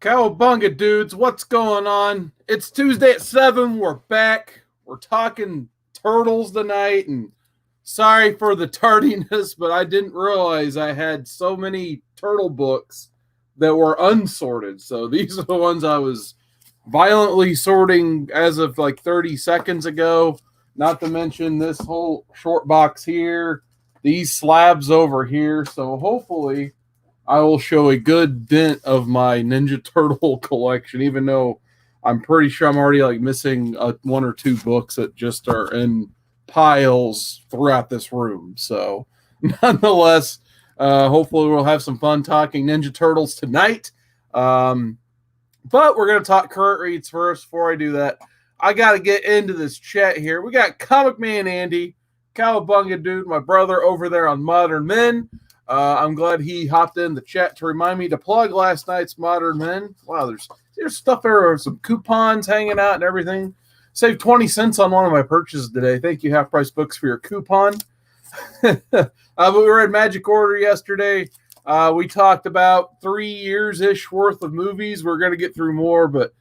Cowabunga, dudes. What's going on? It's Tuesday at 7. We're back. We're talking turtles tonight. And sorry for the tardiness, but I didn't realize I had so many turtle books that were unsorted. So these are the ones I was violently sorting as of like 30 seconds ago. Not to mention this whole short box here, these slabs over here. So hopefully I will show a good dent of my Ninja Turtle collection, even though I'm pretty sure I'm already like missing one or two books that just are in piles throughout this room. So nonetheless, hopefully we'll have some fun talking Ninja Turtles tonight. But we're going to talk current reads first. Before I do that, I got to get into this chat here. We got Comic Man Andy, Cowabunga Dude, my brother over there on Modern Men. I'm glad he hopped in the chat to remind me to plug last night's Modern Men. Wow, there's stuff there, some coupons hanging out and everything. Saved 20 cents on one of my purchases today. Thank you, Half Price Books, for your coupon. But we read Magic Order yesterday. We talked about 3 years-ish worth of movies. We're going to get through more, but,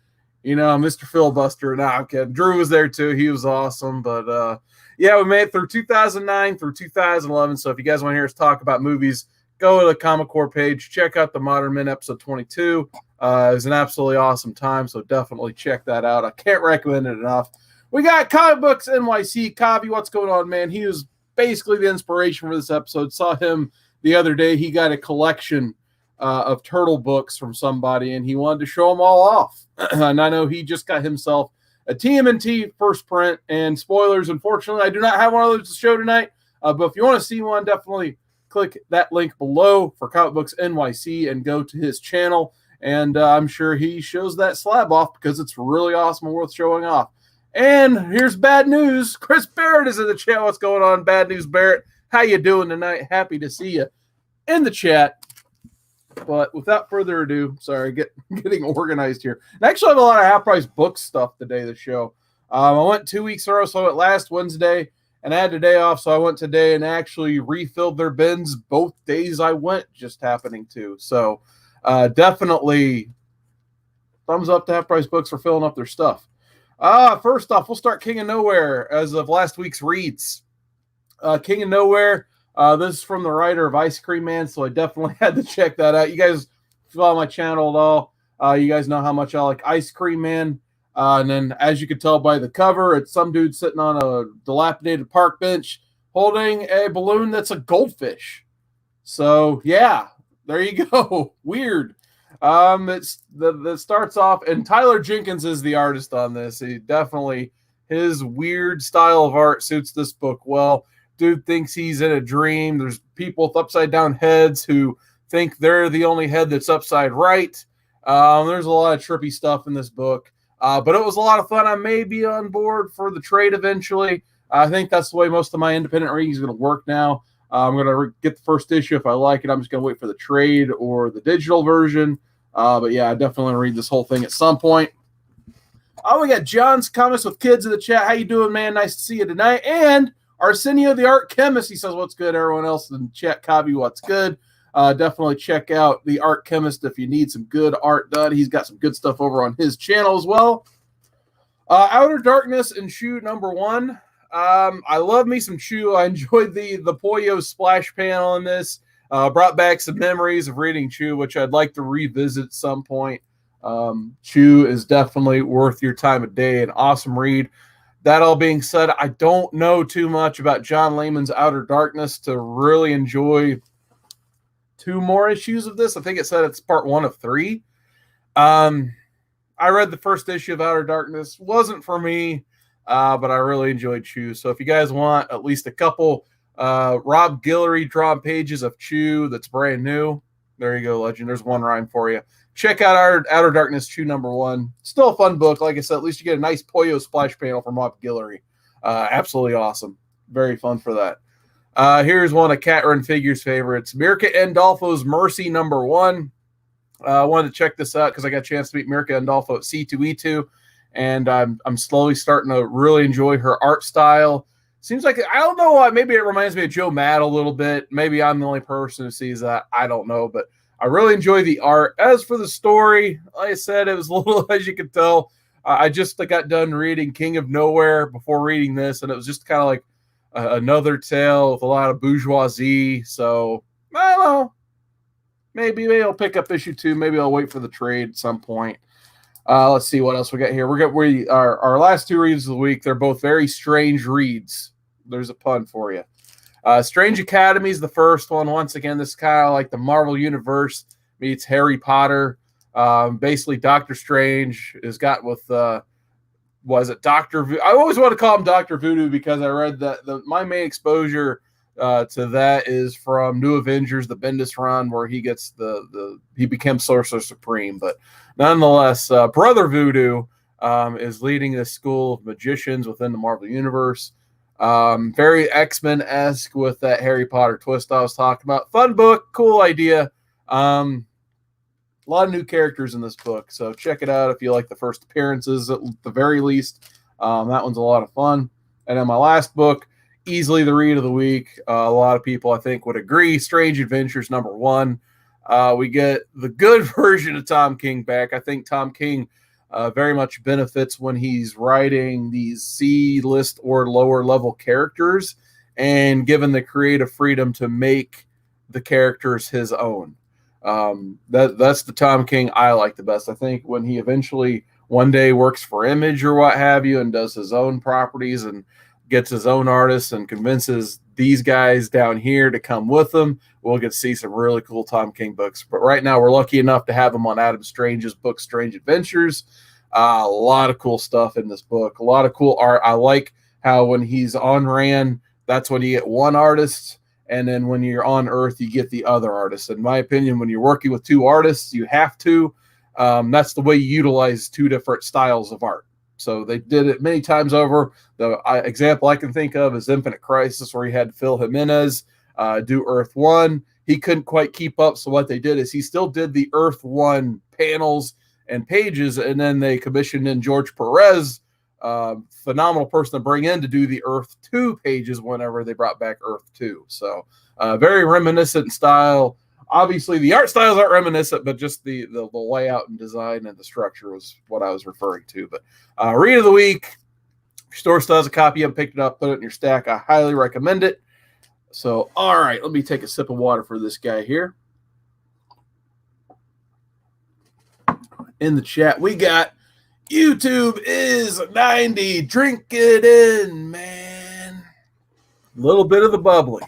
you know, Mr. Filibuster, nah, I'm kidding. Drew was there, too. He was awesome, but, yeah, we made it through 2009 through 2011. So if you guys want to hear us talk about movies, go to the Comic Core page. Check out the Modern Men episode 22. It was an absolutely awesome time, so definitely check that out. I can't recommend it enough. We got Comic Books NYC. Kavi, what's going on, man? He was basically the inspiration for this episode. Saw him the other day. He got a collection of turtle books from somebody, and he wanted to show them all off. And I know he just got himself a TMNT first print, and spoilers, unfortunately, I do not have one of those to show tonight. But if you want to see one, definitely click that link below for Comic Books NYC and go to his channel. And I'm sure he shows that slab off because it's really awesome and worth showing off. And here's bad news. Chris Barrett is in the chat. What's going on? Bad news, Barrett. How you doing tonight? Happy to see you in the chat. But without further ado, sorry, getting organized here. And actually, I have a lot of half-price book stuff today, the show. I went 2 weeks ago, so I went last Wednesday, and I had a day off, so I went today and actually refilled their bins both days I went, just happening to. So definitely thumbs up to half-price books for filling up their stuff. First off, we'll start King of Nowhere as of last week's reads. King of Nowhere. This is from the writer of Ice Cream Man, so I definitely had to check that out. You guys follow my channel at all, you guys know how much I like Ice Cream Man. And then, as you can tell by the cover, it's some dude sitting on a dilapidated park bench holding a balloon that's a goldfish. So, yeah, there you go. Weird. That starts off, and Tyler Jenkins is the artist on this. He definitely, his weird style of art suits this book well. Dude thinks he's in a dream. There's people with upside down heads who think they're the only head that's upside right. There's a lot of trippy stuff in this book, but it was a lot of fun. I may be on board for the trade eventually. I think that's the way most of my independent reading is going to work now. I'm going to get the first issue. If I like it, I'm just going to wait for the trade or the digital version. But yeah, I definitely want to read this whole thing at some point. We got John's Comics with Kids in the chat. How you doing, man? Nice to see you tonight. And Arsenio the Art Chemist, he says, what's good? Everyone else in the chat, Kavi, what's good? Definitely check out the Art Chemist if you need some good art done. He's got some good stuff over on his channel as well. Outer Darkness and Chew #1. I love me some Chew. I enjoyed the Poyo splash panel in this. Brought back some memories of reading Chew, which I'd like to revisit at some point. Chew is definitely worth your time of day. An awesome read. That all being said, I don't know too much about John Layman's Outer Darkness to really enjoy 2 more issues of this. I think it said it's part 1 of 3. I read the first issue of Outer Darkness. Wasn't for me, but I really enjoyed Chew. So if you guys want at least a couple Rob Guillory drawn pages of Chew that's brand new, there you go, Legend. There's one rhyme for you. Check out our Outer Darkness Chew #1. Still a fun book. Like I said, at least you get a nice Poyo splash panel from Rob Guillory. Absolutely awesome. Very fun for that. Here's one of Cat Run Figure's favorites. Mirka Andolfo's Mercy #1. I wanted to check this out because I got a chance to meet Mirka Andolfo at C2E2, and I'm slowly starting to really enjoy her art style. seems like, I don't know why, maybe it reminds me of Joe Matt a little bit. Maybe I'm the only person who sees that. I don't know, but I really enjoy the art. As for the story, like I said, it was a little, as you can tell, I just got done reading King of Nowhere before reading this, and it was just kind of like another tale with a lot of bourgeoisie. So I don't know. Maybe I'll pick up issue 2. Maybe I'll wait for the trade at some point. Let's see what else we got here. Our last 2 reads of the week. They're both very strange reads. There's a pun for you. Strange Academy is the first one. Once again, this is kind of like the Marvel Universe meets Harry Potter. Basically, Doctor Strange is got with was it Dr. Voodoo? I always want to call him Dr. Voodoo because I read that my main exposure to that is from New Avengers, the Bendis run, where he gets he becomes Sorcerer Supreme. But nonetheless, Brother Voodoo is leading this school of magicians within the Marvel Universe. Very X-Men-esque with that Harry Potter twist I was talking about. Fun book, cool idea. A lot of new characters in this book, so check it out if you like the first appearances at the very least. That one's a lot of fun. And then my last book, easily the read of the week. A lot of people, I think, would agree. Strange Adventures #1. We get the good version of Tom King back. I think Tom King very much benefits when he's writing these C-list or lower level characters and given the creative freedom to make the characters his own. That's the Tom King I like the best. I think when he eventually one day works for Image or what have you and does his own properties and gets his own artists and convinces these guys down here to come with him, we'll get to see some really cool Tom King books. But right now we're lucky enough to have him on Adam Strange's book, Strange Adventures. A lot of cool stuff in this book. A lot of cool art. I like how when he's on Ran, that's when you get one artist. And then when you're on Earth, you get the other artist. In my opinion, when you're working with 2 artists, you have to. That's the way you utilize 2 different styles of art. So they did it many times over. The example I can think of is Infinite Crisis, where he had Phil Jimenez do Earth 1. He couldn't quite keep up, so what they did is he still did the Earth 1 panels and pages, and then they commissioned in George Perez, phenomenal person to bring in to do the Earth 2 pages whenever they brought back Earth 2. So very reminiscent style. Obviously, the art styles aren't reminiscent, but just the layout and design and the structure was what I was referring to. But read of the week. If your store still has a copy, you haven't picked it up, put it in your stack. I highly recommend it. So, all right, let me take a sip of water for this guy here. In the chat, we got YouTube is 90. Drink it in, man. A little bit of the bubbly.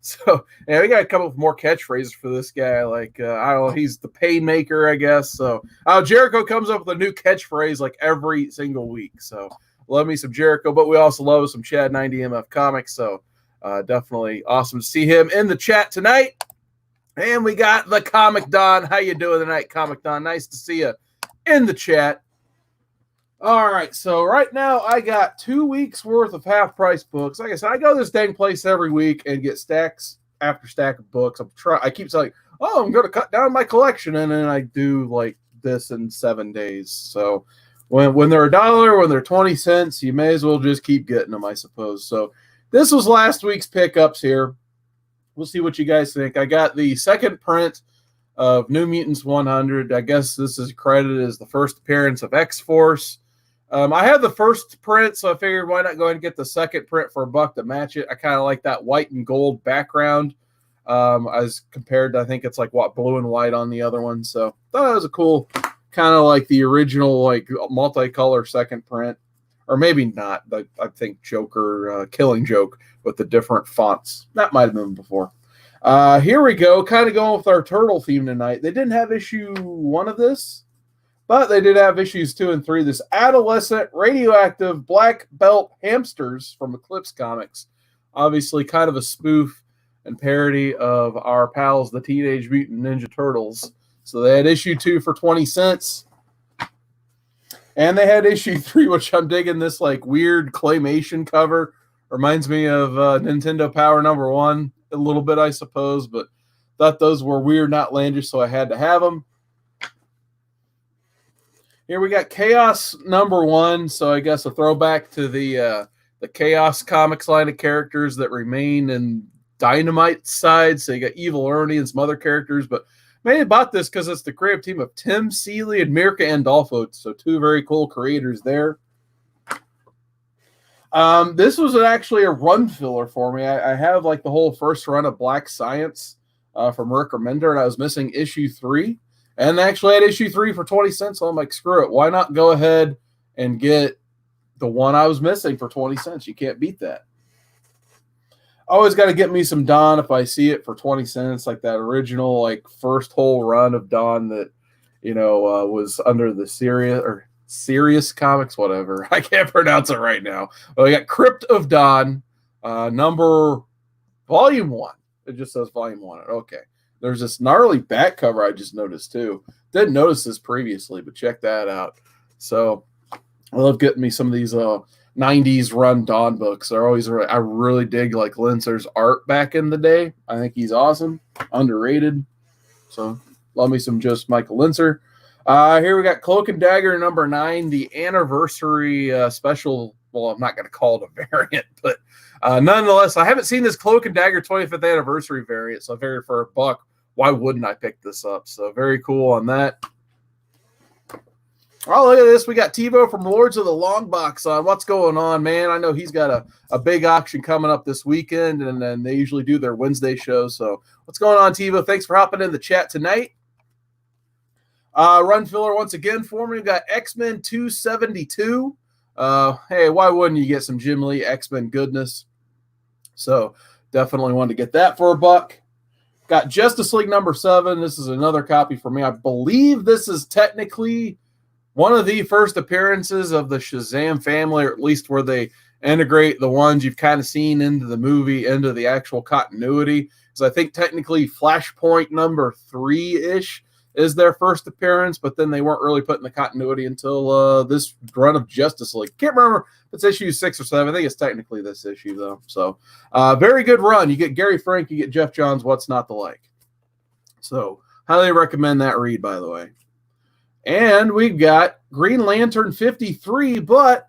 So, yeah, we got to come up with more catchphrases for this guy. Like, I don't know, he's the pain maker, I guess. So, Jericho comes up with a new catchphrase like every single week. So, love me some Jericho, but we also love some Chad 90 MF Comics. So, definitely awesome to see him in the chat tonight. And we got the Comic Don. How you doing tonight, Comic Don? Nice to see you in the chat. All right, so right now I got 2 weeks worth of half-price books. Like I said, I go to this dang place every week and get stacks after stack of books. I keep saying, oh, I'm going to cut down my collection, and then I do like this in 7 days. So when they're $1, when they're 20 cents, you may as well just keep getting them, I suppose. So this was last week's pickups here. We'll see what you guys think. I got the second print of New Mutants 100. I guess this is credited as the first appearance of X-Force. I had the first print, so I figured why not go ahead and get the second print for $1 to match it. I kind of like that white and gold background as compared to, I think it's like blue and white on the other one. So thought it was a cool, kind of like the original like multicolor second print. Or maybe not. I think Joker, Killing Joke with the different fonts. That might have been before. Here we go. Kind of going with our turtle theme tonight. They didn't have issue 1 of this, but they did have issues 2 and 3. This adolescent radioactive black belt hamsters from Eclipse Comics. Obviously kind of a spoof and parody of our pals, the Teenage Mutant Ninja Turtles. So they had issue 2 for 20 cents. And they had issue 3, which I'm digging this like weird claymation cover. Reminds me of Nintendo Power #1 a little bit, I suppose. But thought those were weird, not outlandish, so I had to have them. Here we got Chaos #1. So I guess a throwback to the the Chaos Comics line of characters that remain in Dynamite side. So you got Evil Ernie and some other characters, but mainly bought this because it's the creative team of Tim Seeley and Mirka Andolfo. So two very cool creators there. This was actually a run filler for me. I have like the whole first run of Black Science from Rick Remender, and I was missing issue 3. And I actually had issue 3 for 20 cents. So I'm like, screw it. Why not go ahead and get the one I was missing for 20 cents? You can't beat that. Always got to get me some Dawn if I see it for 20 cents, like that original, like first whole run of Dawn that, was under the Sirius Comics, whatever. I can't pronounce it right now. But we got Crypt of Dawn, volume 1. It just says volume 1. Okay. There's this gnarly back cover I just noticed too. Didn't notice this previously, but check that out. So I love getting me some of these 90s run Dawn books. I really dig like Linser's art back in the day. I think he's awesome, underrated. So love me some just Michael Linser. Here we got Cloak and Dagger number 9, the anniversary special. Well, I'm not going to call it a variant, but nonetheless, I haven't seen this Cloak and Dagger 25th anniversary variant, so I figured for $1, why wouldn't I pick this up? So very cool on that. Oh, look at this. We got TiVo from Lords of the Long Box on. What's going on, man? I know he's got a big auction coming up this weekend, and then they usually do their Wednesday shows. So what's going on, TiVo? Thanks for hopping in the chat tonight. Run filler once again for me. We've got X-Men 272. Hey, why wouldn't you get some Jim Lee X-Men goodness? So definitely wanted to get that for $1. Got Justice League number 7. This is another copy for me. I believe this is technically one of the first appearances of the Shazam family, or at least where they integrate the ones you've kind of seen into the movie, into the actual continuity. So I think technically Flashpoint number 3-ish is their first appearance, but then they weren't really put in the continuity until this run of Justice League. Can't remember if it's issue 6 or 7. I think it's technically this issue, though. So very good run. You get Gary Frank, you get Jeff Johns, What's Not to Like. So highly recommend that read, by the way. And we've got Green Lantern 53, but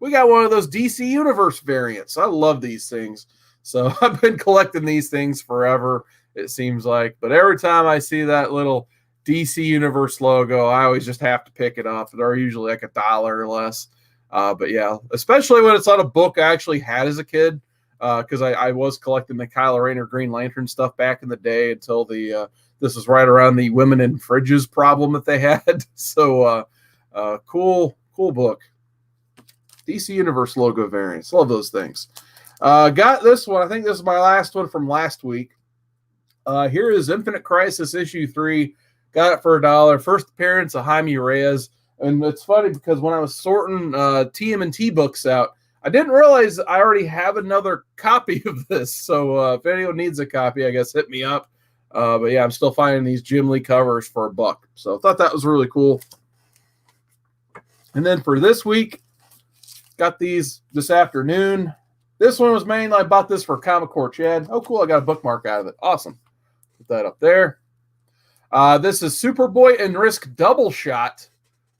we got one of those DC Universe variants. I love these things. So I've been collecting these things forever, it seems like. But every time I see that little DC Universe logo, I always just have to pick it up. They're usually like $1 or less. But yeah, especially when it's on a book I actually had as a kid, because I was collecting the Kyle Rayner Green Lantern stuff back in the day until this was right around the women in fridges problem that they had. So cool book. DC Universe logo variants. Love those things. Got this one. I think this is my last one from last week. Here is Infinite Crisis issue 3. Got it for $1. First appearance of Jaime Reyes. And it's funny because when I was sorting TMNT books out, I didn't realize I already have another copy of this. So if anyone needs a copy, I guess hit me up. But yeah, I'm still finding these Jim Lee covers for $1. So I thought that was really cool. And then for this week, got these this afternoon. This one was mainly, I bought this for Comic Core Chad. Oh, cool. I got a bookmark out of it. Awesome. Put that up there. This is Superboy and Risk Double Shot.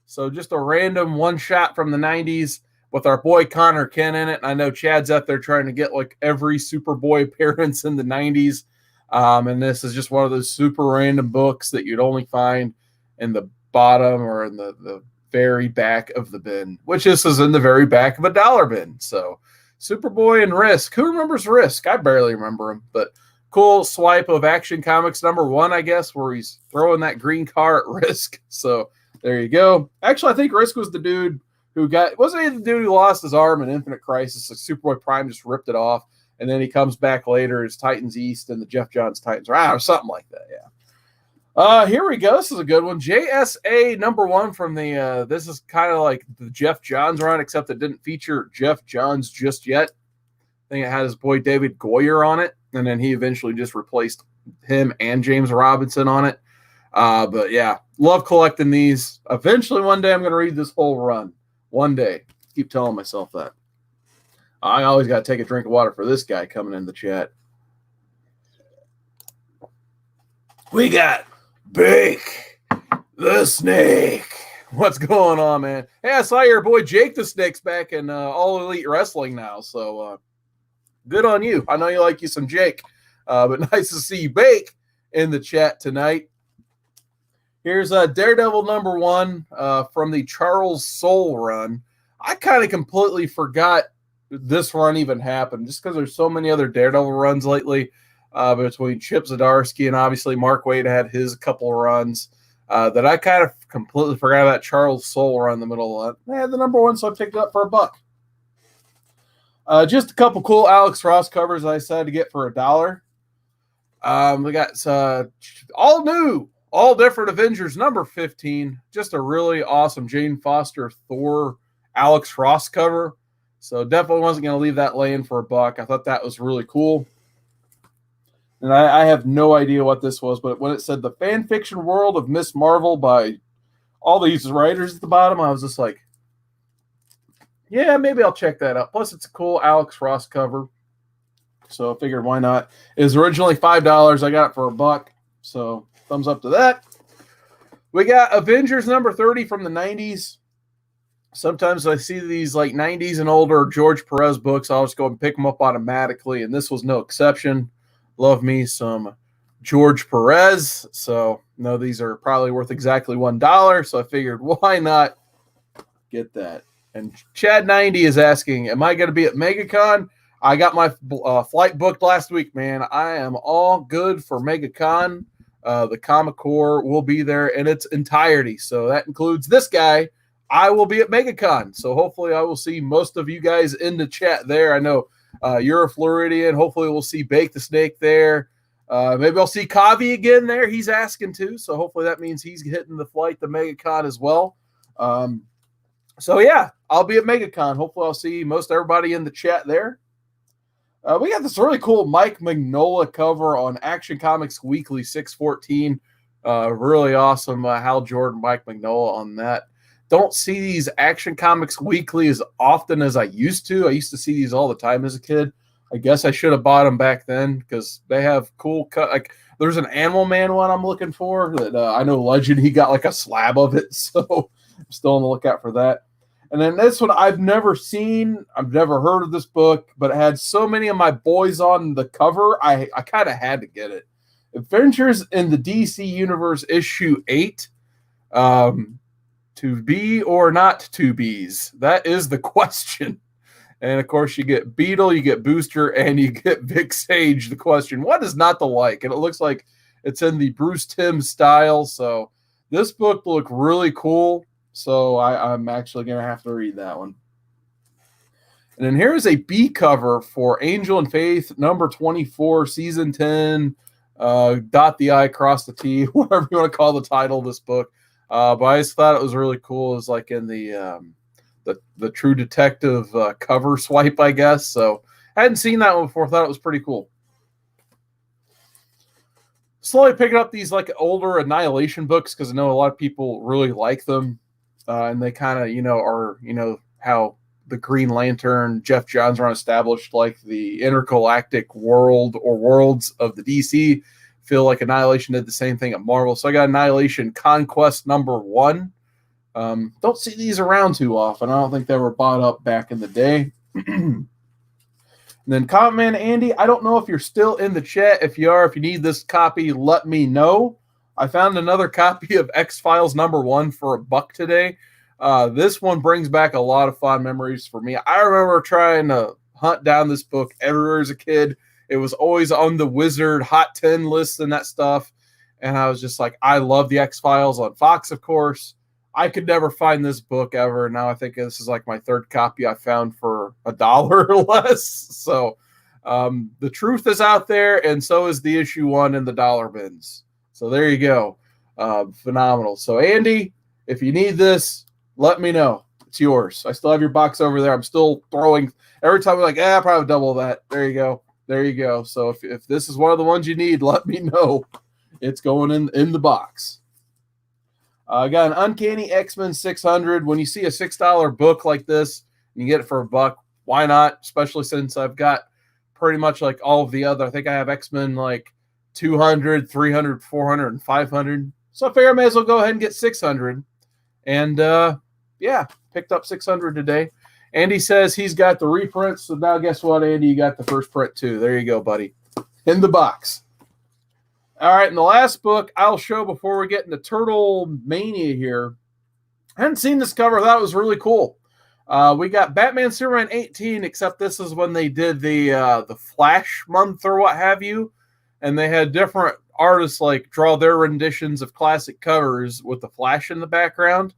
So just a random one shot from the 90s with our boy Connor Kent in it. And I know Chad's out there trying to get like every Superboy appearance in the 90s. And this is just one of those super random books that you'd only find in the bottom or in the very back of the bin, which this is in the very back of a dollar bin. So Superboy and Risk. Who remembers Risk? I barely remember him, but cool swipe of Action Comics number 1, I guess, where he's throwing that green car at Risk. So there you go. Actually, I think Risk was the dude who wasn't he the dude who lost his arm in Infinite Crisis? Like Superboy Prime just ripped it off. And then he comes back later as Titans East and the Jeff Johns Titans, or something like that. Yeah. Here we go. This is a good one. JSA number 1 from the. This is kind of like the Jeff Johns run, except it didn't feature Jeff Johns just yet. I think it had his boy David Goyer on it, and then he eventually just replaced him and James Robinson on it. But yeah, love collecting these. Eventually, one day I'm going to read this whole run. One day, keep telling myself that. I always got to take a drink of water for this guy coming in the chat. We got Bake the Snake. What's going on, man? Hey, I saw your boy Jake the Snake's back in All Elite Wrestling now, so good on you. I know you like you some Jake, but nice to see you Bake in the chat tonight. Here's Daredevil #1 from the Charles Soule run. I kind of completely forgot this run even happened, just because there's so many other Daredevil runs lately between Chip Zdarsky and obviously Mark Waid had his couple of runs. That I kind of completely forgot about Charles Soule run in the middle of that. They had the #1, so I picked it up for $1. Just a couple cool Alex Ross covers I decided to get for $1. We got all new, all different Avengers #15. Just a really awesome Jane Foster Thor Alex Ross cover. So definitely wasn't going to leave that laying for $1. I thought that was really cool. And I have no idea what this was, but when it said the fan fiction world of Miss Marvel by all these writers at the bottom, I was just like, yeah, maybe I'll check that out. Plus, it's a cool Alex Ross cover. So I figured, why not? It was originally $5. I got it for $1. So thumbs up to that. We got Avengers #30 from the 90s. Sometimes I see these like 90s and older George Perez books. I'll just go and pick them up automatically, and this was no exception. Love me some George Perez. So, no, these are probably worth exactly $1. So I figured, why not get that? And Chad90 is asking, am I going to be at MegaCon? I got my flight booked last week, man. I am all good for MegaCon. The Comic Core will be there in its entirety. So that includes this guy. I will be at MegaCon. So hopefully I will see most of you guys in the chat there. I know you're a Floridian. Hopefully we'll see Bake the Snake there. Maybe I'll see Kavi again there. He's asking too. So hopefully that means he's hitting the flight to MegaCon as well. So yeah, I'll be at MegaCon. Hopefully I'll see most everybody in the chat there. We got this really cool Mike Mignola cover on Action Comics Weekly 614. Really awesome Hal Jordan, Mike Mignola on that. Don't see these Action Comics Weekly as often as I used to. I used to see these all the time as a kid. I guess I should have bought them back then because they have cool cut. Like there's an Animal Man one I'm looking for that I know Legend, he got like a slab of it. So I'm still on the lookout for that. And then this one I've never seen. I've never heard of this book, but it had so many of my boys on the cover. I kind of had to get it. Adventures in the DC Universe issue 8. To be or not to be's? That is the question. And of course, you get Beetle, you get Booster, and you get Vic Sage. The question, what is not to like? And it looks like it's in the Bruce Timm style. So this book looked really cool. So I'm actually going to have to read that one. And then here's a B cover for Angel and Faith, #24, season 10. Dot the I, cross the T, whatever you want to call the title of this book. But I just thought it was really cool. It was like in the True Detective cover swipe, I guess. So I hadn't seen that one before. Thought it was pretty cool. Slowly picking up these like older Annihilation books because I know a lot of people really like them, and they kind of are how the Green Lantern, Jeff Johns run established like the intergalactic world or worlds of the DC. Feel like Annihilation did the same thing at Marvel. So I got Annihilation Conquest #1. Don't see these around too often. I don't think they were bought up back in the day. And then Comment Man Andy, I don't know if you're still in the chat. If you are, if you need this copy, let me know. I found another copy of X-Files #1 for $1 today. This one brings back a lot of fond memories for me. I remember trying to hunt down this book everywhere as a kid. It was always on the Wizard Hot 10 lists and that stuff. And I was just like, I love the X-Files on Fox, of course. I could never find this book ever. Now I think this is like my third copy I found for $1 or less. So the truth is out there, and so is the issue 1 in the dollar bins. So there you go. Phenomenal. So Andy, if you need this, let me know. It's yours. I still have your box over there. I'm still throwing every time. I'm like, I'll probably double that. There you go. There you go. So if this is one of the ones you need, let me know. It's going in the box. I got an Uncanny X-Men 600. When you see a $6 book like this and you get it for $1, why not? Especially since I've got pretty much like all of the other. I think I have X-Men like 200, 300, 400, and 500. So I figure I may as well go ahead and get 600. And yeah, picked up 600 today. Andy says he's got the reprints. So now guess what, Andy? You got the first print too. There you go, buddy. In the box. All right, and the last book I'll show before we get into Turtle Mania here. I hadn't seen this cover. I thought it was really cool. We got Batman Superman 18, except this is when they did the Flash month or what have you. And they had different artists like draw their renditions of classic covers with the Flash in the background.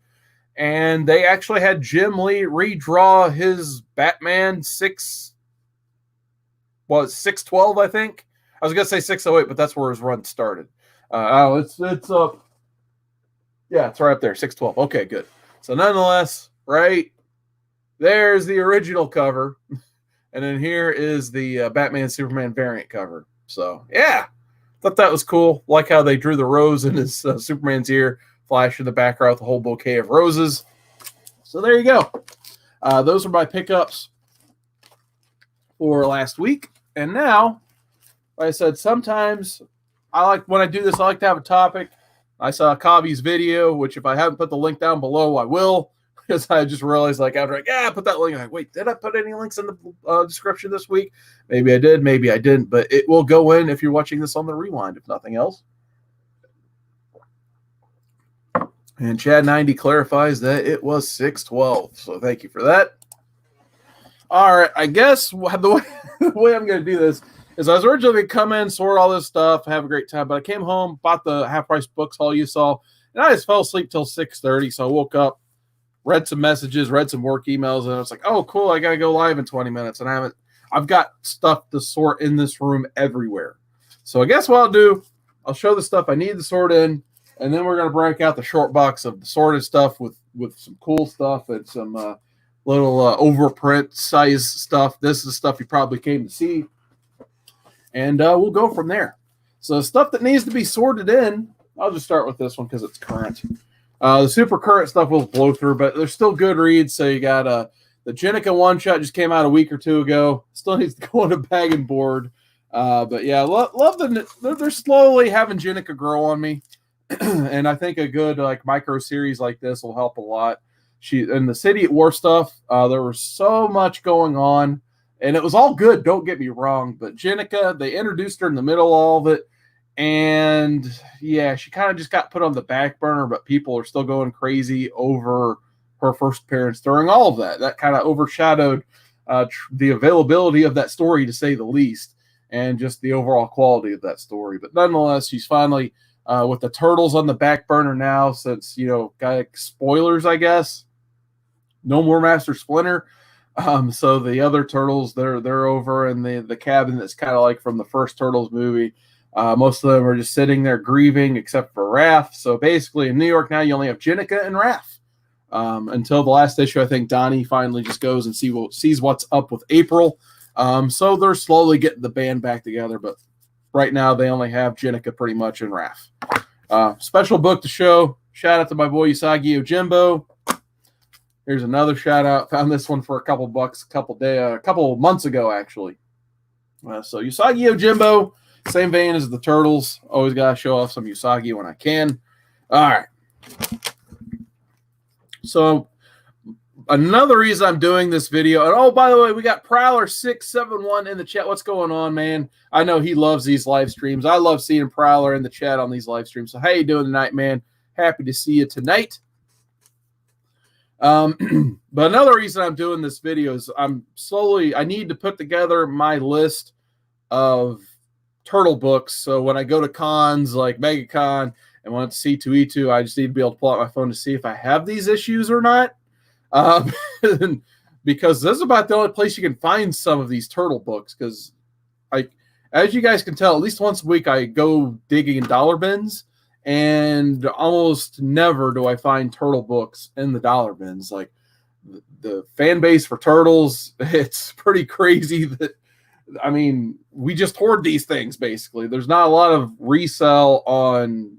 And they actually had Jim Lee redraw his Batman 612, I think. I was going to say 608, but that's where his run started. It's up. Yeah, it's right up there, 612. Okay, good. So nonetheless, right, there's the original cover. And then here is the Batman Superman variant cover. So, yeah, thought that was cool. Like how they drew the rose in his Superman's ear. Flash in the background with a whole bouquet of roses. So there you go. Those are my pickups for last week. And now, like I said, sometimes when I do this, I like to have a topic. I saw Kavi's video, which if I haven't put the link down below, I will. Because I just realized, like, after put that link. I'm like, wait, did I put any links in the description this week? Maybe I did, maybe I didn't. But it will go in if you're watching this on the rewind, if nothing else. And Chad90 clarifies that it was 612. So thank you for that. All right. I guess the way I'm going to do this is I was originally going to come in, sort all this stuff, have a great time. But I came home, bought the half-price books haul you saw, and I just fell asleep till 6:30. So I woke up, read some messages, read some work emails, and I was like, oh, cool. I got to go live in 20 minutes. And I've got stuff to sort in this room everywhere. So I guess what I'll do, I'll show the stuff I need to sort in. And then we're going to break out the short box of the sorted stuff with some cool stuff and some little overprint size stuff. This is stuff you probably came to see. And we'll go from there. So stuff that needs to be sorted in, I'll just start with this one because it's current. The super current stuff we'll blow through, but they're still good reads. So you got the Jenica one-shot just came out a week or two ago. Still needs to go on a bag and board. But yeah, love they're slowly having Jenica grow on me. And I think a good micro series like this will help a lot. In the City at War stuff, there was so much going on, and it was all good. Don't get me wrong, but Jenica, they introduced her in the middle of all of it, and yeah, she kind of just got put on the back burner. But people are still going crazy over her first appearance during all of that. That kind of overshadowed the availability of that story, to say the least, and just the overall quality of that story. But nonetheless, she's finally. With the Turtles on the back burner now, since, spoilers, I guess. No more Master Splinter. So the other Turtles, they're over in the cabin that's kind of like from the first Turtles movie. Most of them are just sitting there grieving, except for Raph. So basically, in New York now, you only have Jenica and Raph. Until the last issue, I think Donnie finally just goes and sees what's up with April. So they're slowly getting the band back together, but right now, they only have Jenica pretty much and Raph. Special book to show. Shout out to my boy Usagi Yojimbo. Here's another shout out. Found this one for a couple bucks a couple months ago, actually. So Usagi Yojimbo, same vein as the Turtles. Always got to show off some Usagi when I can. All right. So another reason I'm doing this video, and oh, by the way, we got Prowler671 in the chat. What's going on, man? I know he loves these live streams. I love seeing Prowler in the chat on these live streams. So how you doing tonight, man? Happy to see you tonight. But another reason I'm doing this video is I need to put together my list of Turtle books. So when I go to cons like MegaCon and when it's C2E2, I just need to be able to pull out my phone to see if I have these issues or not. Because this is about the only place you can find some of these Turtle books. Because, as you guys can tell, at least once a week I go digging in dollar bins, and almost never do I find Turtle books in the dollar bins. Like the fan base for Turtles, it's pretty crazy. We just hoard these things. Basically, there's not a lot of resell on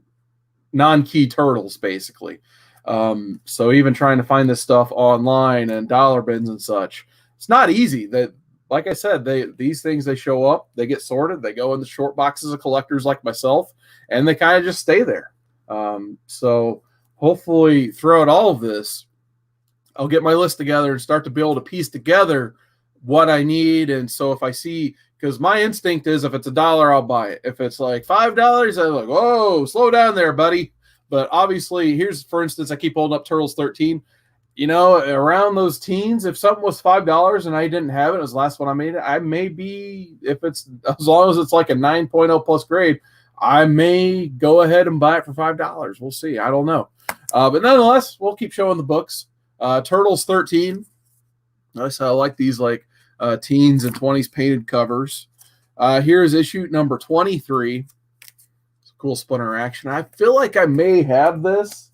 non-key Turtles, basically. So even trying to find this stuff online and dollar bins and such, it's not easy. Like I said, these things, they show up, they get sorted, they go in the short boxes of collectors like myself, and they kind of just stay there. So hopefully throughout all of this, I'll get my list together and start to be able to piece together what I need. And so if I see, because my instinct is if it's $1, I'll buy it. If it's like $5, I'm like, whoa, slow down there, buddy. But obviously, here's, for instance, I keep holding up Turtles 13. You know, around those teens, if something was $5 and I didn't have it, it was the last one I made it, I may be, if it's, as long as it's like a 9.0 plus grade, I may go ahead and buy it for $5. We'll see. I don't know. But nonetheless, we'll keep showing the books. Turtles 13. Nice. I like these like teens and 20s painted covers. Here's issue number 23. It's a cool splinter action. I feel like I may have this.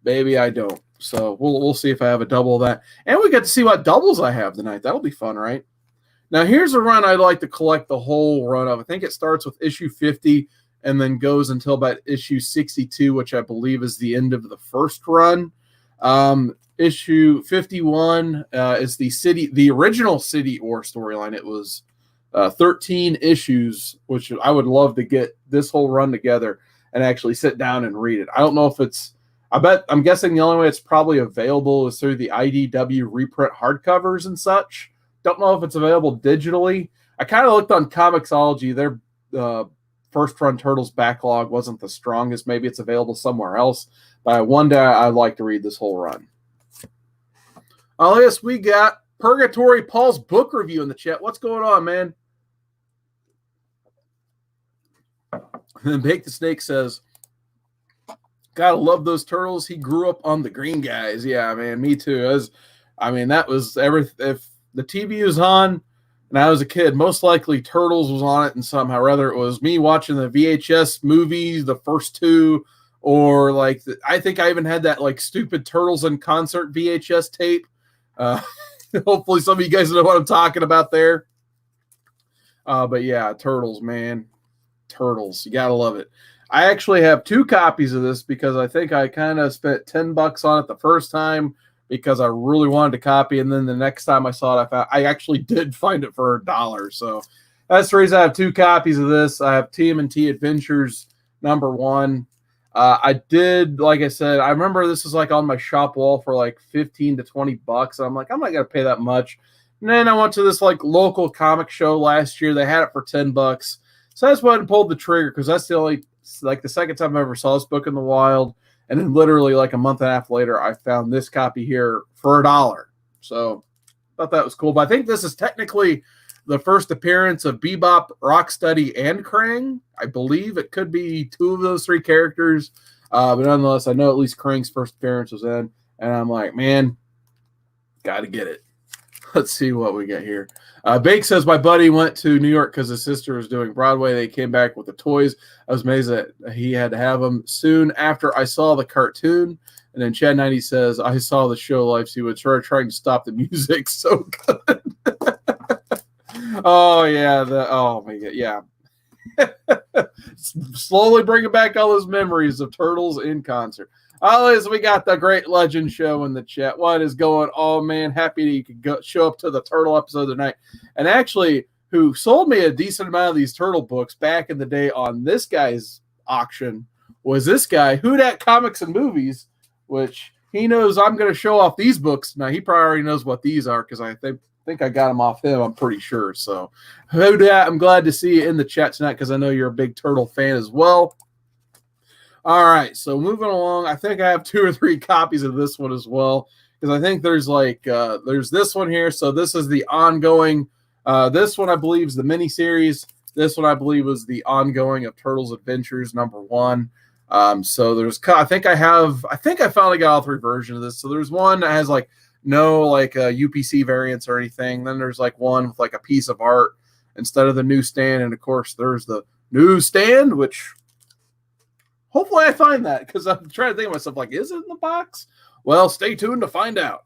Maybe I don't. So we'll see if I have a double of that. And we get to see what doubles I have tonight. That'll be fun, right? Now, here's a run I'd like to collect the whole run of. I think it starts with issue 50 and then goes until about issue 62, which I believe is the end of the first run. Issue 51 is the original City Or storyline. It was 13 issues, which I would love to get this whole run together and actually sit down and read it. I don't know if it's, I'm guessing the only way it's probably available is through the IDW reprint hardcovers and such. Don't know if it's available digitally. I kind of looked on Comixology. Their first run Turtles backlog wasn't the strongest. Maybe it's available somewhere else. But one day I'd like to read this whole run. Yes, we got Purgatory Paul's book review in the chat. What's going on, man? And then Bake the Snake says, gotta love those turtles. He grew up on the Green Guys. Yeah, man, me too. That was everything. If the TV was on and I was a kid, most likely Turtles was on it, and somehow, whether it was me watching the VHS movies, the first two, or like I think I even had that like stupid Turtles in concert VHS tape. Hopefully, some of you guys know what I'm talking about there. But yeah, Turtles, man, Turtles, you gotta love it. I actually have 2 copies of this because I think I kind of spent $10 on it the first time because I really wanted to copy, and then the next time I saw it, I actually did find it for $1. So that's the reason I have 2 copies of this. I have TMNT Adventures #1. I did, like I said, I remember this was like on my shop wall for like $15 to $20. I'm like, I'm not gonna pay that much. And then I went to this like local comic show last year. They had it for $10. So I just went and pulled the trigger because that's the only, like the second time I ever saw this book in the wild. And then literally like a month and a half later, I found this copy here for $1. So I thought that was cool. But I think this is technically the first appearance of Bebop, Rocksteady, and Krang. I believe it could be 2 of those 3 characters. But nonetheless, I know at least Krang's first appearance was in. And I'm like, man, got to get it. Let's see what we got here. Bake says, my buddy went to New York because his sister was doing Broadway. They came back with the toys. I was amazed that he had to have them soon after I saw the cartoon. And then Chad 90 says, I saw the show live. So he was trying to stop the music. So good. Oh, yeah. Oh, my God. Yeah. Slowly bringing back all those memories of Turtles in concert. Always, we got the Great Legend Show in the chat. What is going on, man? Happy that you could show up to the Turtle episode tonight. And actually, who sold me a decent amount of these Turtle books back in the day on this guy's auction was this guy, Who Dat Comics and Movies, which he knows I'm going to show off these books. Now, he probably already knows what these are because I think I got them off him, I'm pretty sure. So, Who Dat, I'm glad to see you in the chat tonight because I know you're a big Turtle fan as well. All right, so moving along, I think I have 2 or 3 copies of this one as well because I think there's like there's this one here. So this is the ongoing. This one I believe is the miniseries. This one I believe was the ongoing of Turtles Adventures #1. So there's I think I finally got all 3 versions of this. So there's one that has like no like UPC variants or anything. Then there's like one with like a piece of art instead of the newsstand, and of course there's the newsstand, which. Hopefully I find that because I'm trying to think of myself like, is it in the box? Well, stay tuned to find out.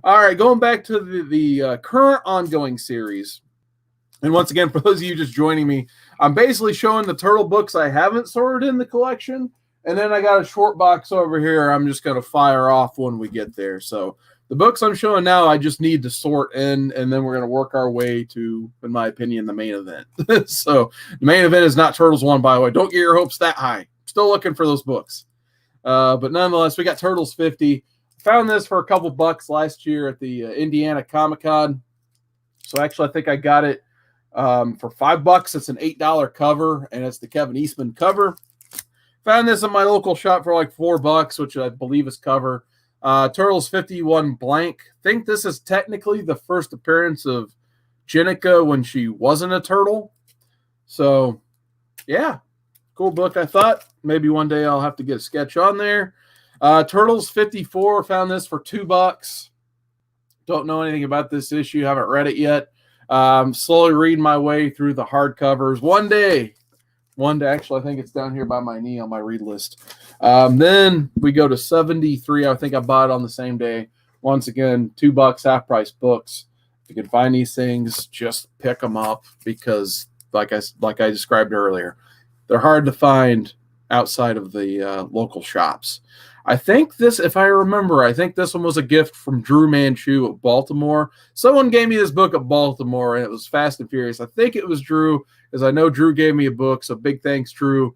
All right, going back to the current ongoing series. And once again, for those of you just joining me, I'm basically showing the Turtle books I haven't sorted in the collection. And then I got a short box over here I'm just going to fire off when we get there. So the books I'm showing now, I just need to sort in, and then we're going to work our way to, in my opinion, the main event. So the main event is not Turtles 1, by the way. Don't get your hopes that high. Still looking for those books. But nonetheless, we got Turtles 50. Found this for a couple bucks last year at the Indiana Comic-Con. So actually, I think I got it for $5. It's an $8 cover, and it's the Kevin Eastman cover. Found this in my local shop for like $4, which I believe is cover. Turtles 51 blank. Think this is technically the first appearance of Jennika when she wasn't a turtle. So, yeah, cool book, I thought. Maybe one day I'll have to get a sketch on there. Turtles 54, found this for $2. Don't know anything about this issue, haven't read it yet. Slowly reading my way through the hardcovers. One day, actually, I think it's down here by my knee on my read list. Then we go to 73. I think I bought it on the same day. Once again, $2, half price books. If you can find these things, just pick them up because, like I described earlier, they're hard to find outside of the local shops. I think this, if I remember, I think this one was a gift from Drew Manchu at Baltimore. Someone gave me this book at Baltimore, and it was Fast and Furious. I think it was Drew, because I know Drew gave me a book, so big thanks, Drew.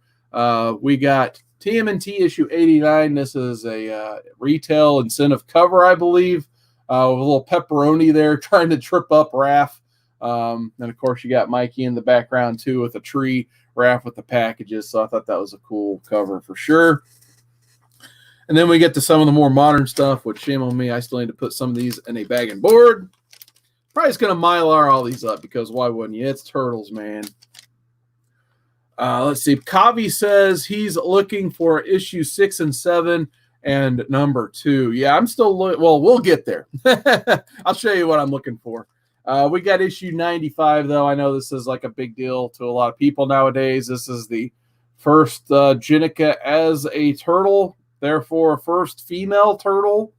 We got TMNT issue 89. This is a retail incentive cover, I believe, with a little pepperoni there trying to trip up Raph. And, of course, you got Mikey in the background, too, with a tree, Raph with the packages. So I thought that was a cool cover for sure. And then we get to some of the more modern stuff, which shame on me. I still need to put some of these in a bag and board. Probably just going to Mylar all these up because why wouldn't you? It's Turtles, man. Let's see. Kavi says he's looking for issue 6 and 7 and number 2. Yeah, I'm still well, we'll get there. I'll show you what I'm looking for. We got issue 95, though. I know this is like a big deal to a lot of people nowadays. This is the first Jennika as a turtle. Therefore, first female turtle,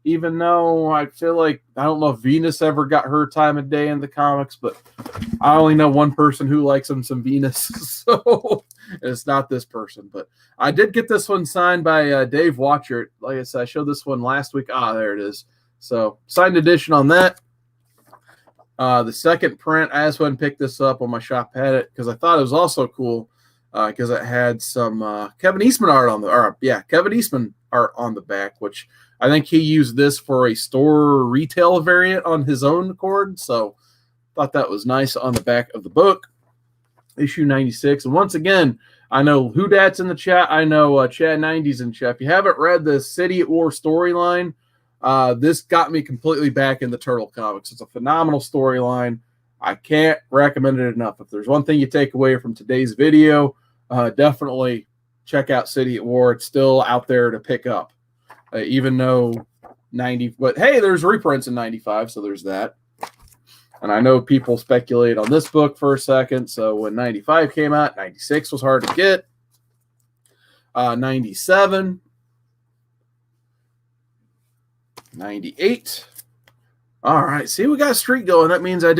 even though I feel like, I don't know if Venus ever got her time of day in the comics, but I only know one person who likes some Venus, so it's not this person. But I did get this one signed by Dave Watchert. Like I said, I showed this one last week. There it is. So, signed edition on that. The second print, I just went and picked this up when my shop had it because I thought it was also cool. Because it had some Kevin Eastman art on Kevin Eastman art on the back, which I think he used this for a store retail variant on his own accord. So thought that was nice on the back of the book. Issue 96. And once again, I know Who Dat's in the chat. I know Chad 90's in chat. If you haven't read the City at War storyline, this got me completely back in the Turtle comics. It's a phenomenal storyline. I can't recommend it enough. If there's one thing you take away from today's video, definitely check out City at War. It's still out there to pick up, even though 90. But hey, there's reprints in 95, so there's that. And I know people speculate on this book for a second. So when 95 came out, 96 was hard to get. 97, 98. All right, see, we got a streak going. That means I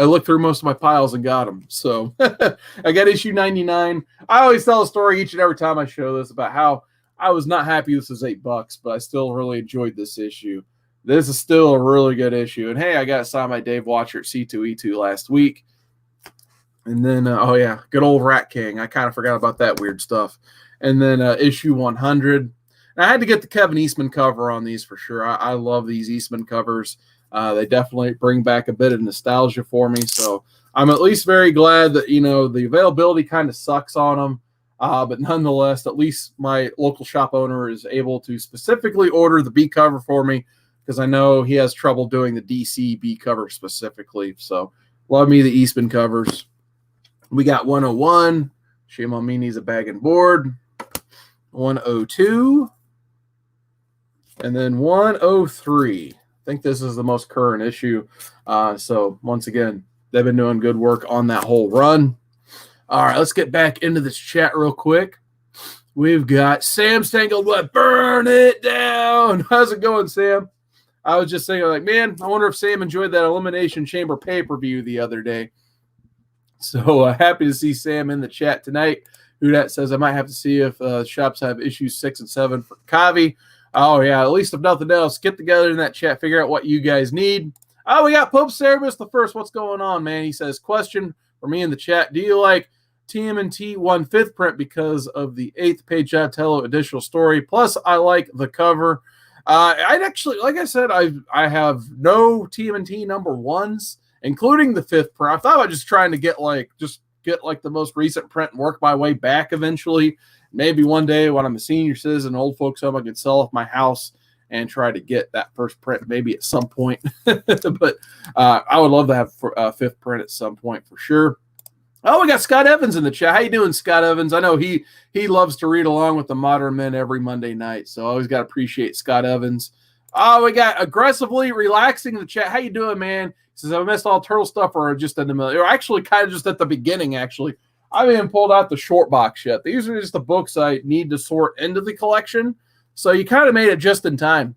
looked through most of my piles and got them. So I got issue 99. I always tell a story each and every time I show this about how I was not happy this was $8, but I still really enjoyed this issue. This is still a really good issue. And hey, I got signed by Dave Watcher at C2E2 last week. And then, good old Rat King. I kind of forgot about that weird stuff. And then issue 100. And I had to get the Kevin Eastman cover on these for sure. I love these Eastman covers. They definitely bring back a bit of nostalgia for me. So I'm at least very glad that, the availability kind of sucks on them. But nonetheless, at least my local shop owner is able to specifically order the B cover for me because I know he has trouble doing the DC B cover specifically. So love me the Eastman covers. We got 101. Shame on me, needs a bag and board. 102. And then 103. I think this is the most current issue. So once again, they've been doing good work on that whole run. All right, let's get back into this chat real quick. We've got Sam Stangled, burn it down. How's it going, Sam? I was just saying, man, I wonder if Sam enjoyed that Elimination Chamber pay-per-view the other day. So happy to see Sam in the chat tonight. Who that says I might have to see if shops have issues 6 and 7 for Kavi. Oh, yeah, at least if nothing else, get together in that chat, figure out what you guys need. Oh, we got Pope Cerebus the first. What's going on, man? He says, question for me in the chat. Do you like TMNT 1/5 print because of the 8th page Donatello additional story. Plus, I like the cover. I'd actually, like I said, I have no TMNT number ones, including the 5th print. I thought I'd just trying to get like the most recent print and work my way back eventually. Maybe one day when I'm a senior citizen, old folks home, I could sell off my house and try to get that first print maybe at some point. But I would love to have a 5th print at some point for sure. Oh, we got Scott Evans in the chat. How you doing, Scott Evans? I know he loves to read along with the Modern Men every Monday night, so I always got to appreciate Scott Evans. Oh, we got Aggressively Relaxing in the chat. How you doing, man? He says, I missed all turtle stuff or just in the middle. Or actually kind of just at the beginning, actually. I haven't even pulled out the short box yet. These are just the books I need to sort into the collection. So you kind of made it just in time.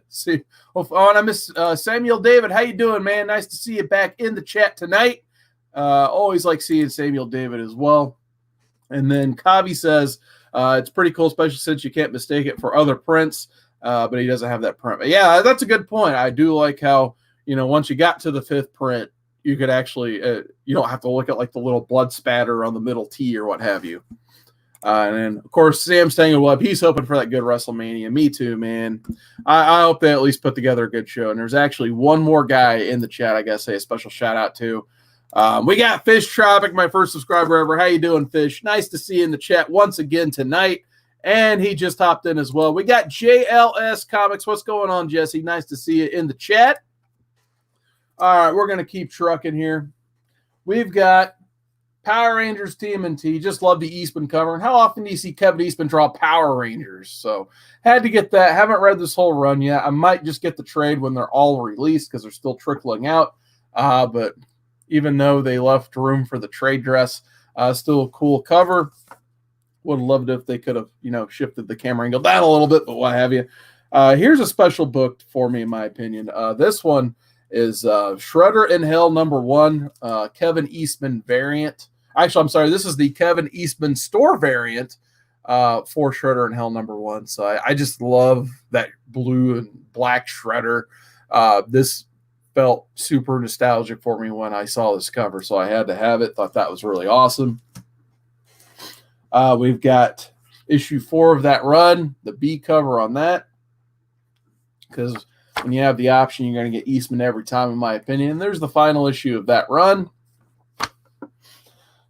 See, and I miss Samuel David. How you doing, man? Nice to see you back in the chat tonight. Always like seeing Samuel David as well. And then Kavi says it's pretty cool, especially since you can't mistake it for other prints, but he doesn't have that print. But yeah, that's a good point. I do like how, once you got to the 5th print, you could actually, you don't have to look at like the little blood spatter on the middle T or what have you. And then, of course, Sam Stangleweb, he's hoping for that good WrestleMania. Me too, man. I hope they at least put together a good show. And there's actually one more guy in the chat I got to say a special shout out to. We got Fish Tropic, my first subscriber ever. How you doing, Fish? Nice to see you in the chat once again tonight. And he just hopped in as well. We got JLS Comics. What's going on, Jesse? Nice to see you in the chat. All right, we're going to keep trucking here. We've got Power Rangers TMNT. Just love the Eastman cover. And how often do you see Kevin Eastman draw Power Rangers? So had to get that. Haven't read this whole run yet. I might just get the trade when they're all released because they're still trickling out. But even though they left room for the trade dress, still a cool cover. Would have loved it if they could have, shifted the camera angle down a little bit, but what have you. Here's a special book for me, in my opinion. This one is Shredder in Hell #1, Kevin Eastman variant. Actually, I'm sorry, this is the Kevin Eastman store variant for Shredder in Hell #1. So I just love that blue and black Shredder. This felt super nostalgic for me when I saw this cover, so I had to have it. Thought that was really awesome. We've got issue 4 of that run, the B cover on that, because when you have the option, you're going to get Eastman every time, in my opinion. And there's the final issue of that run.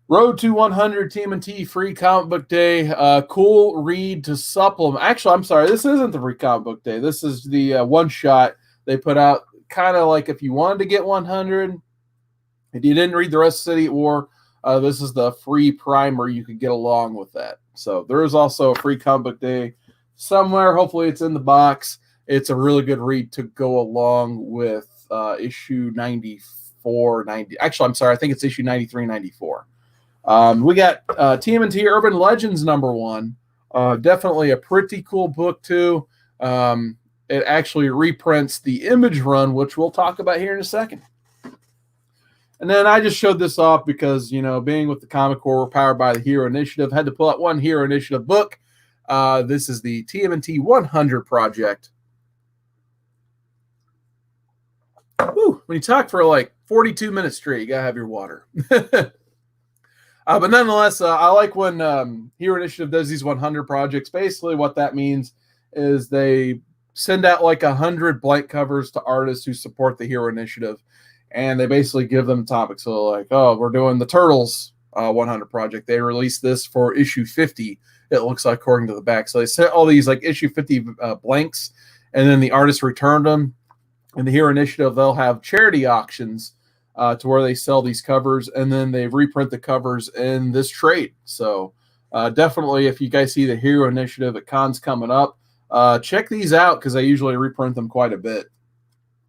Road to 100 TMNT Free Comic Book Day. Cool read to supplement. Actually, I'm sorry, this isn't the Free Comic Book Day. This is the one-shot they put out. Kind of like if you wanted to get 100, if you didn't read the rest of City at War, this is the free primer you could get along with that. So there is also a Free Comic Book Day somewhere. Hopefully it's in the box. It's a really good read to go along with issue 94, 90. Actually, I'm sorry. I think it's issue 93, 94. We got TMNT Urban Legends #1. Definitely a pretty cool book too. It actually reprints the Image run, which we'll talk about here in a second. And then I just showed this off because, being with the Comic Corps, we're powered by the Hero Initiative. Had to pull out one Hero Initiative book. This is the TMNT 100 project. Whew, when you talk for like 42 minutes straight, you got to have your water. But nonetheless, I like when Hero Initiative does these 100 projects. Basically, what that means is they send out like 100 blank covers to artists who support the Hero Initiative, and they basically give them topics. So like, oh, we're doing the Turtles 100 project. They released this for issue 50, it looks like, according to the back. So they sent all these like issue 50 blanks, and then the artists returned them. And the Hero Initiative, they'll have charity auctions to where they sell these covers, and then they reprint the covers in this trade. So definitely, if you guys see the Hero Initiative at cons coming up, check these out because I usually reprint them quite a bit.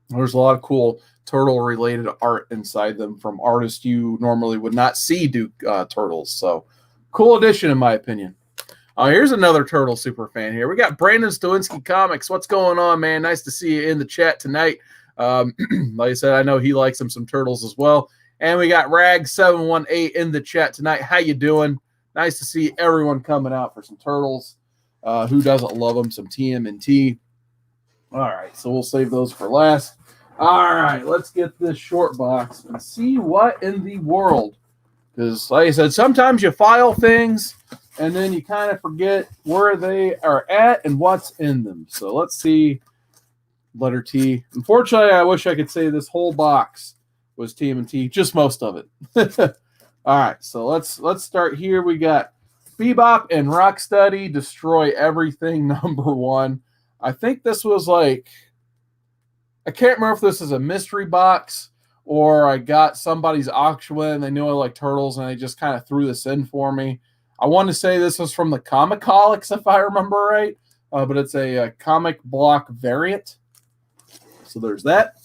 There's a lot of cool turtle-related art inside them from artists you normally would not see do turtles. So cool addition, in my opinion. Here's another Turtle super fan here. We got Brandon Stowinski Comics. What's going on, man? Nice to see you in the chat tonight. Like I said, I know he likes some Turtles as well. And we got Rag718 in the chat tonight. How you doing? Nice to see everyone coming out for some Turtles. Who doesn't love them? Some TMNT. All right, so we'll save those for last. All right, let's get this short box and see what in the world Because, like I said, sometimes you file things and then you kind of forget where they are at and what's in them. So let's see. Letter T. Unfortunately, I wish I could say this whole box was TMNT, just most of it. All right, so let's start here. We got Bebop and Rocksteady Destroy Everything #1. I think this was like, I can't remember if this is a mystery box or I got somebody's auction and they knew I like turtles and they just kind of threw this in for me. I want to say this was from the Comicaholics, if I remember right, but it's a comic block variant. So there's that.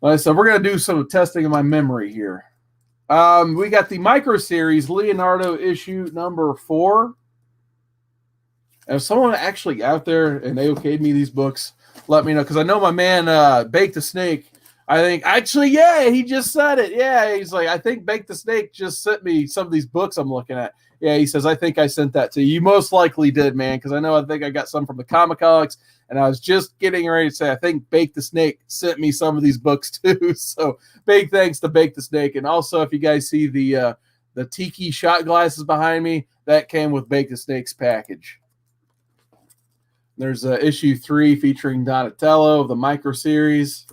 All right, so we're going to do some testing of my memory here. We got the micro series Leonardo issue #4. And if someone actually out there and they okayed me these books, let me know, because I know my man Bake the Snake. I think actually, yeah, he just said it. Yeah, he's like, I think Bake the Snake just sent me some of these books I'm looking at. Yeah, he says, I think I sent that to you. You most likely did, man, because I think I got some from the Comicaholics, and I was just getting ready to say, I think Bake the Snake sent me some of these books too. So big thanks to Bake the Snake. And also, if you guys see the Tiki shot glasses behind me, that came with Bake the Snake's package. There's issue 3 featuring Donatello of the micro series.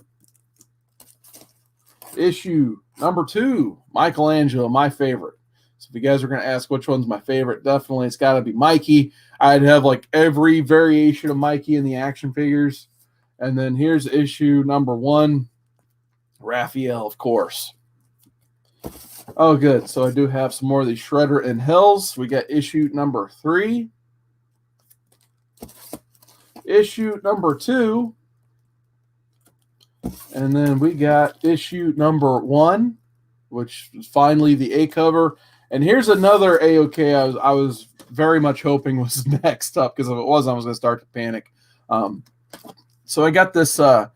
Issue #2, Michelangelo, my favorite. So if you guys are going to ask which one's my favorite, definitely it's got to be Mikey. I'd have like every variation of Mikey in the action figures. And then here's issue #1, Raphael, of course. Oh, good. So I do have some more of these Shredder and Hells. We got issue #3. Issue #2. And then we got issue #1, which is finally the A cover. And here's another AOK I was very much hoping was next up, because if it wasn't, I was going to start to panic. So I got this. I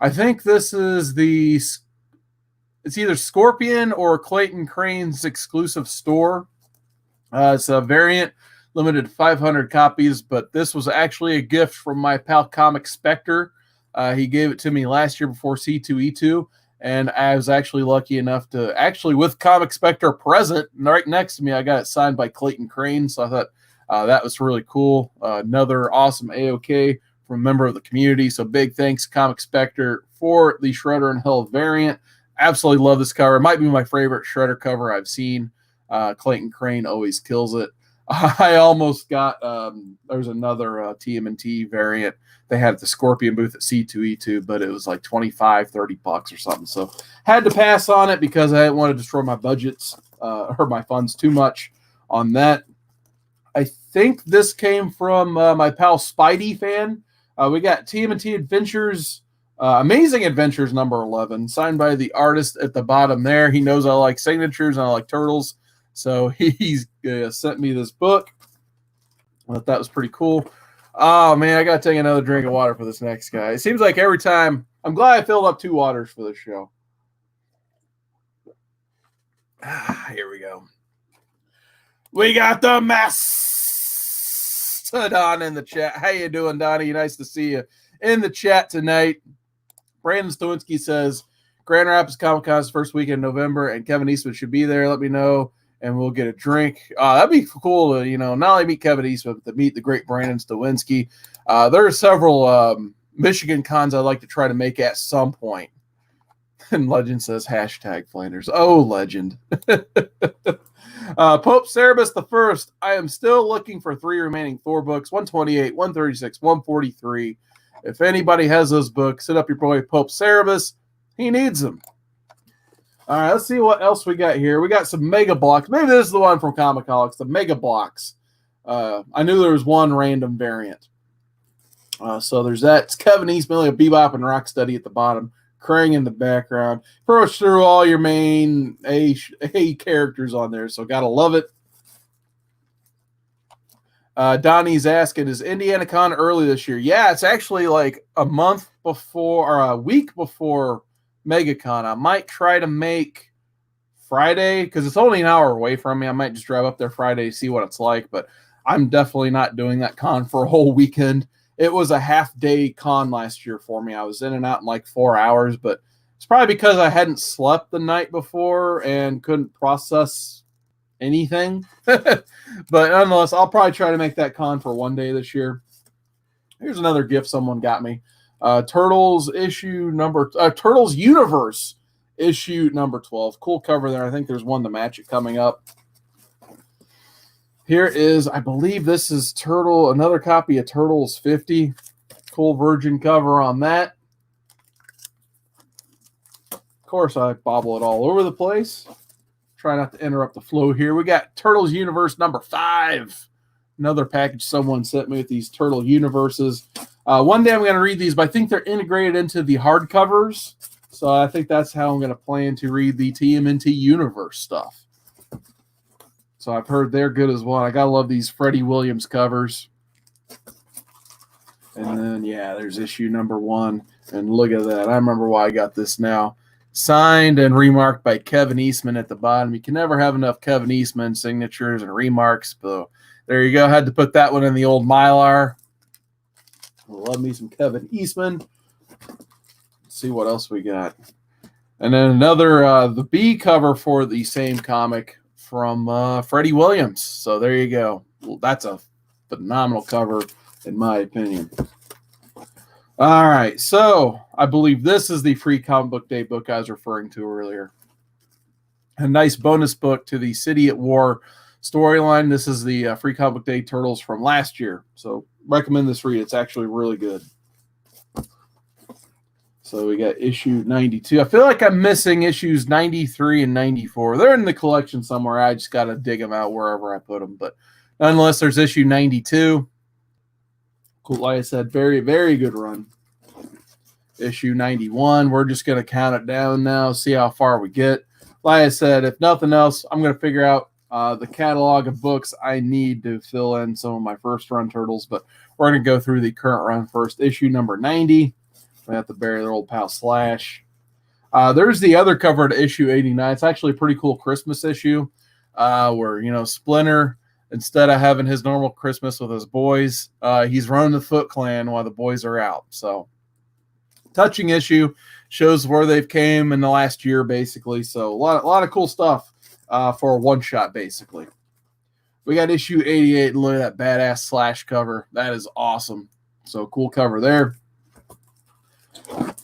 think this is it's either Scorpion or Clayton Crane's exclusive store. It's a variant, limited 500 copies, but this was actually a gift from my pal Comic Spectre. He gave it to me last year before C2E2, and I was actually lucky enough to with Comic Spectre present right next to me, I got it signed by Clayton Crane, so I thought that was really cool. Another awesome AOK from a member of the community, so big thanks Comic Spectre for the Shredder and Hell variant. Absolutely love this cover. It might be my favorite Shredder cover I've seen. Clayton Crane always kills it. I almost got, there's another TMNT variant they had at the Scorpion booth at C2E2, but it was like $25-$30 or something. So had to pass on it because I didn't want to destroy my budgets or my funds too much on that. I think this came from my pal Spidey fan. We got TMNT Adventures, Amazing Adventures #11, signed by the artist at the bottom there. He knows I like signatures and I like turtles. So he's sent me this book. I thought that was pretty cool. Oh, man, I got to take another drink of water for this next guy. It seems like every time, I'm glad I filled up 2 waters for this show. Here we go. We got the Mastodon in the chat. How you doing, Donnie? Nice to see you in the chat tonight. Brandon Stowinski says, Grand Rapids Comic Con's first weekend in November, and Kevin Eastman should be there. Let me know, and we'll get a drink. That'd be cool to, not only meet Kevin Eastman, but to meet the great Brandon Stowinski. There are several Michigan cons I'd like to try to make at some point. And Legend says, #Flanders. Oh, Legend. Pope Cerebus I. I am still looking for 3 remaining Thor books, 128, 136, 143. If anybody has those books, hit up your boy Pope Cerebus. He needs them. All right, let's see what else we got here. We got some Mega Blocks. Maybe this is the one from Comicaholics, the Mega Blocks. I knew there was one random variant. So there's that. It's Kevin Eastman, a Bebop and Rocksteady at the bottom, Krang in the background. Approach through all your main A characters on there, so gotta love it. Donnie's asking, is Indiana Con early this year? Yeah, it's actually like a month before, or a week before MegaCon. I might try to make Friday, because it's only an hour away from me. I might just drive up there Friday to see what it's like, but I'm definitely not doing that con for a whole weekend. It was a half-day con last year for me. I was in and out in like 4 hours, but It's probably because I hadn't slept the night before and couldn't process anything. But nonetheless, I'll probably try to make that con for one day this year. Here's another gift someone got me. Turtles Universe issue number 12. Cool cover there. I think there's one to match it coming up. Here is, I believe this is another copy of Turtles 50. Cool virgin cover on that. Of course, I bobble it all over the place. Try not to interrupt the flow here. We got Turtles Universe number 5. Another package someone sent me with these Turtle Universes. One day I'm going to read these, but I think they're integrated into the hardcovers. So I think that's how I'm going to plan to read the TMNT Universe stuff. So I've heard they're good as well. I got to love these Freddie Williams covers. And then, yeah, there's issue number 1. And look at that. I remember why I got this now. Signed and remarked by Kevin Eastman at the bottom. You can never have enough Kevin Eastman signatures and remarks. But there you go. Had to put that one in the old Mylar. Love me some Kevin Eastman. Let's see what else we got. And then another, the B cover for the same comic from Freddie Williams. So there you go. Well, that's a phenomenal cover, in my opinion. All right, so I believe this is the free comic book day book I was referring to earlier. A nice bonus book to the City at War storyline. This is the free comic book day Turtles from last year. So recommend this read. It's actually really good. So we got issue 92. I feel like I'm missing issues 93 and 94. They're in the collection somewhere. I just got to dig them out wherever I put them. But nonetheless, there's issue 92. Cool. Like I said, very, very good run. Issue 91. We're just going to count it down now, see how far we get. Like I said, if nothing else, I'm going to figure out the catalog of books I need to fill in some of my first run Turtles. But we're going to go through the current run first. Issue number 90. We have to bury their old pal Slash. There's the other cover to issue 89. It's actually a pretty cool Christmas issue where, you know, Splinter, instead of having his normal Christmas with his boys, he's running the Foot Clan while the boys are out. So, touching issue, shows where they've came in the last year, basically. So, a lot of cool stuff for a one-shot, basically. We got issue 88. Look at that badass Slash cover. That is awesome. So, cool cover there.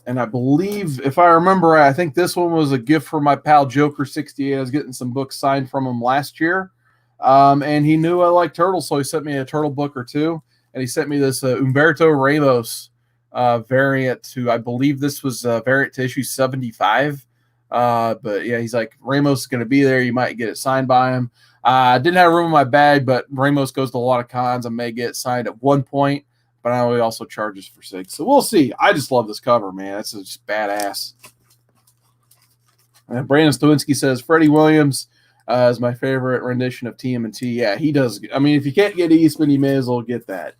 And I believe, if I remember right, I think this one was a gift from my pal Joker68. I was getting some books signed from him last year. And he knew I liked turtles, so he sent me a turtle book or two. And he sent me this Humberto Ramos variant to, I believe this was variant to issue 75. But yeah, he's like, Ramos is going to be there. You might get it signed by him. I didn't have room in my bag, but Ramos goes to a lot of cons. I may get it signed at one point. But I know he also charges for 6. So we'll see. I just love this cover, man. It's just badass. And Brandon Stawinski says, Freddie Williams is my favorite rendition of TMNT. Yeah, he does. I mean, if you can't get Eastman, you may as well get that.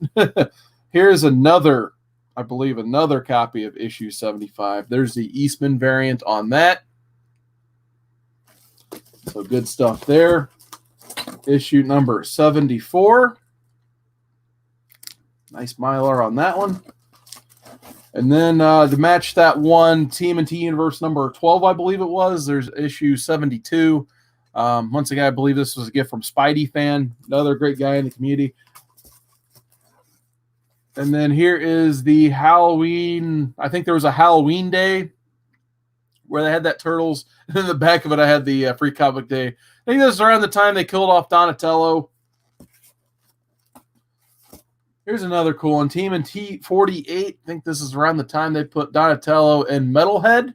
Here's another, I believe, another copy of issue 75. There's the Eastman variant on that. So good stuff there. Issue number 74. Nice Mylar on that one. And then to match that one, TMNT Universe number 12, I believe it was, there's issue 72. Once again, I believe this was a gift from Spidey Fan, another great guy in the community. And then here is the Halloween. I think there was a Halloween day where they had that Turtles. And in the back of it, I had the free comic day. I think this is around the time they killed off Donatello. Here's another cool one. TMNT 48. I think this is around the time they put Donatello and Metalhead.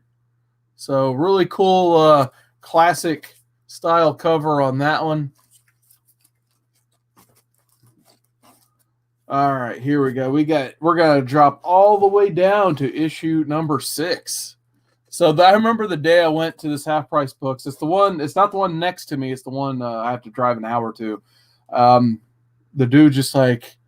So really cool classic style cover on that one. All right, here we go. We're gonna drop all the way down to issue number 6. So I remember the day I went to this Half Price Books. It's the one. It's not the one next to me. It's the one I have to drive an hour to. The dude just like.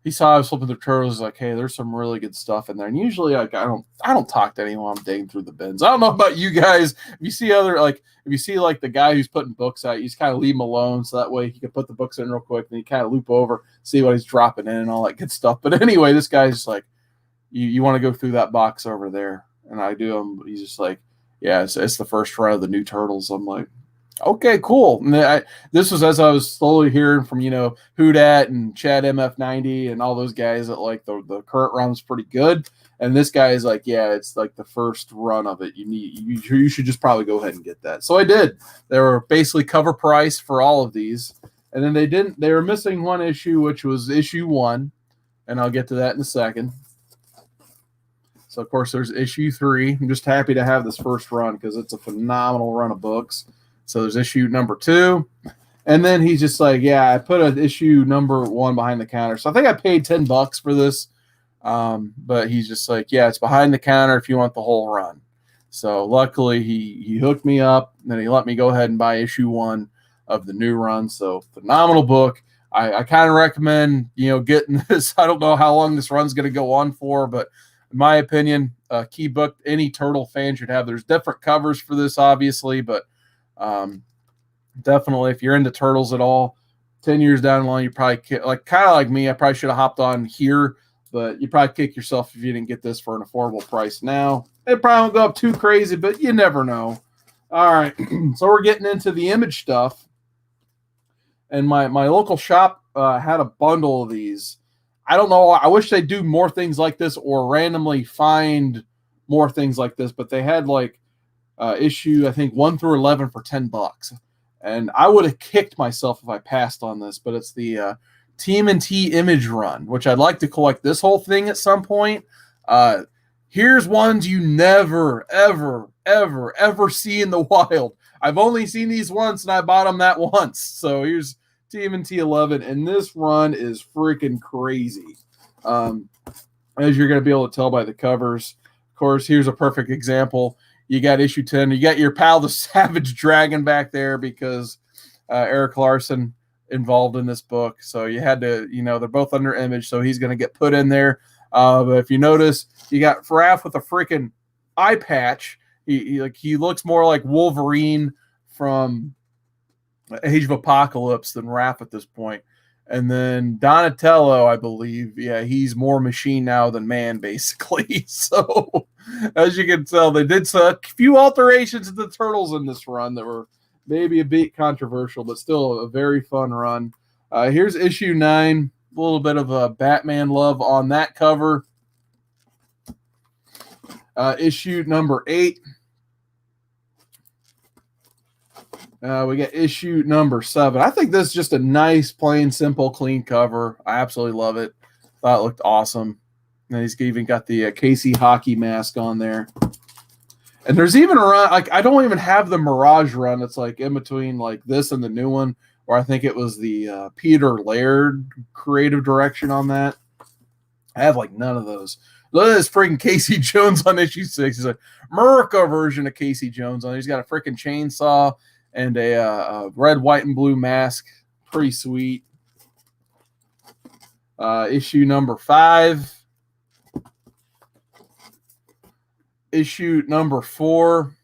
He saw I was flipping through Turtles, like, hey, there's some really good stuff in there. And usually, like, I don't talk to anyone. I'm digging through the bins. I don't know about you guys. If you see the guy who's putting books out, you just kind of leave him alone, so that way he can put the books in real quick, and you kind of loop over, see what he's dropping in and all that good stuff. But anyway, this guy's just like, you want to go through that box over there, and I do. He's just like, yeah, it's the first run of the new Turtles. I'm like, okay, cool. And this was as I was slowly hearing from, Houdat and Chad MF90 and all those guys that like the current run was pretty good. And this guy is like, yeah, it's like the first run of it. You should just probably go ahead and get that. So I did. They were basically cover price for all of these. And then they were missing one issue, which was issue 1. And I'll get to that in a second. So, of course, there's issue 3. I'm just happy to have this first run because it's a phenomenal run of books. So there's issue number 2. And then he's just like, yeah, I put an issue number 1 behind the counter. So I think I paid $10 for this. But he's just like, yeah, it's behind the counter if you want the whole run. So luckily he hooked me up, and then he let me go ahead and buy issue 1 of the new run. So phenomenal book. I kind of recommend, getting this. I don't know how long this run's going to go on for, but in my opinion, a key book any Turtle fan should have. There's different covers for this, obviously, but definitely if you're into Turtles at all, 10 years down the line, you probably kind of like me. I probably should have hopped on here, but you probably kick yourself if you didn't get this for an affordable price now. It probably won't go up too crazy, but you never know. All right, so we're getting into the Image stuff. And my local shop had a bundle of these. I don't know. I wish they'd do more things like this or randomly find more things like this. But they had like issue, I think, 1 through 11 for $10. And I would have kicked myself if I passed on this. But it's the TMNT Image run, which I'd like to collect this whole thing at some point. Here's ones you never, ever, ever, ever see in the wild. I've only seen these once, and I bought them that once. So here's TMNT 11, and this run is freaking crazy. As you're going to be able to tell by the covers. Of course, here's a perfect example. You got issue 10. You got your pal, the Savage Dragon, back there because Eric Larson involved in this book. So you had to, they're both under Image, so he's going to get put in there. But if you notice, you got Raph with a freaking eye patch. He looks more like Wolverine from Age of Apocalypse than Raph at this point. And then Donatello, I believe, yeah, he's more machine now than man, basically. So as you can tell, they did a few alterations to the Turtles in this run that were maybe a bit controversial, but still a very fun run. Here's issue 9, a little bit of a Batman love on that cover. Issue number 8. We got issue number 7. I think this is just a nice, plain, simple, clean cover. I absolutely love it. Thought it looked awesome. And he's even got the Casey hockey mask on there. And there's even a run, I don't even have the Mirage run. It's like in between like this and the new one, where I think it was the Peter Laird creative direction on that. I have like none of those. Look at this freaking Casey Jones on issue 6. He's a America version of Casey Jones on. He's got a freaking chainsaw and a red, white, and blue mask. Pretty sweet. Issue number 5. Issue number 4.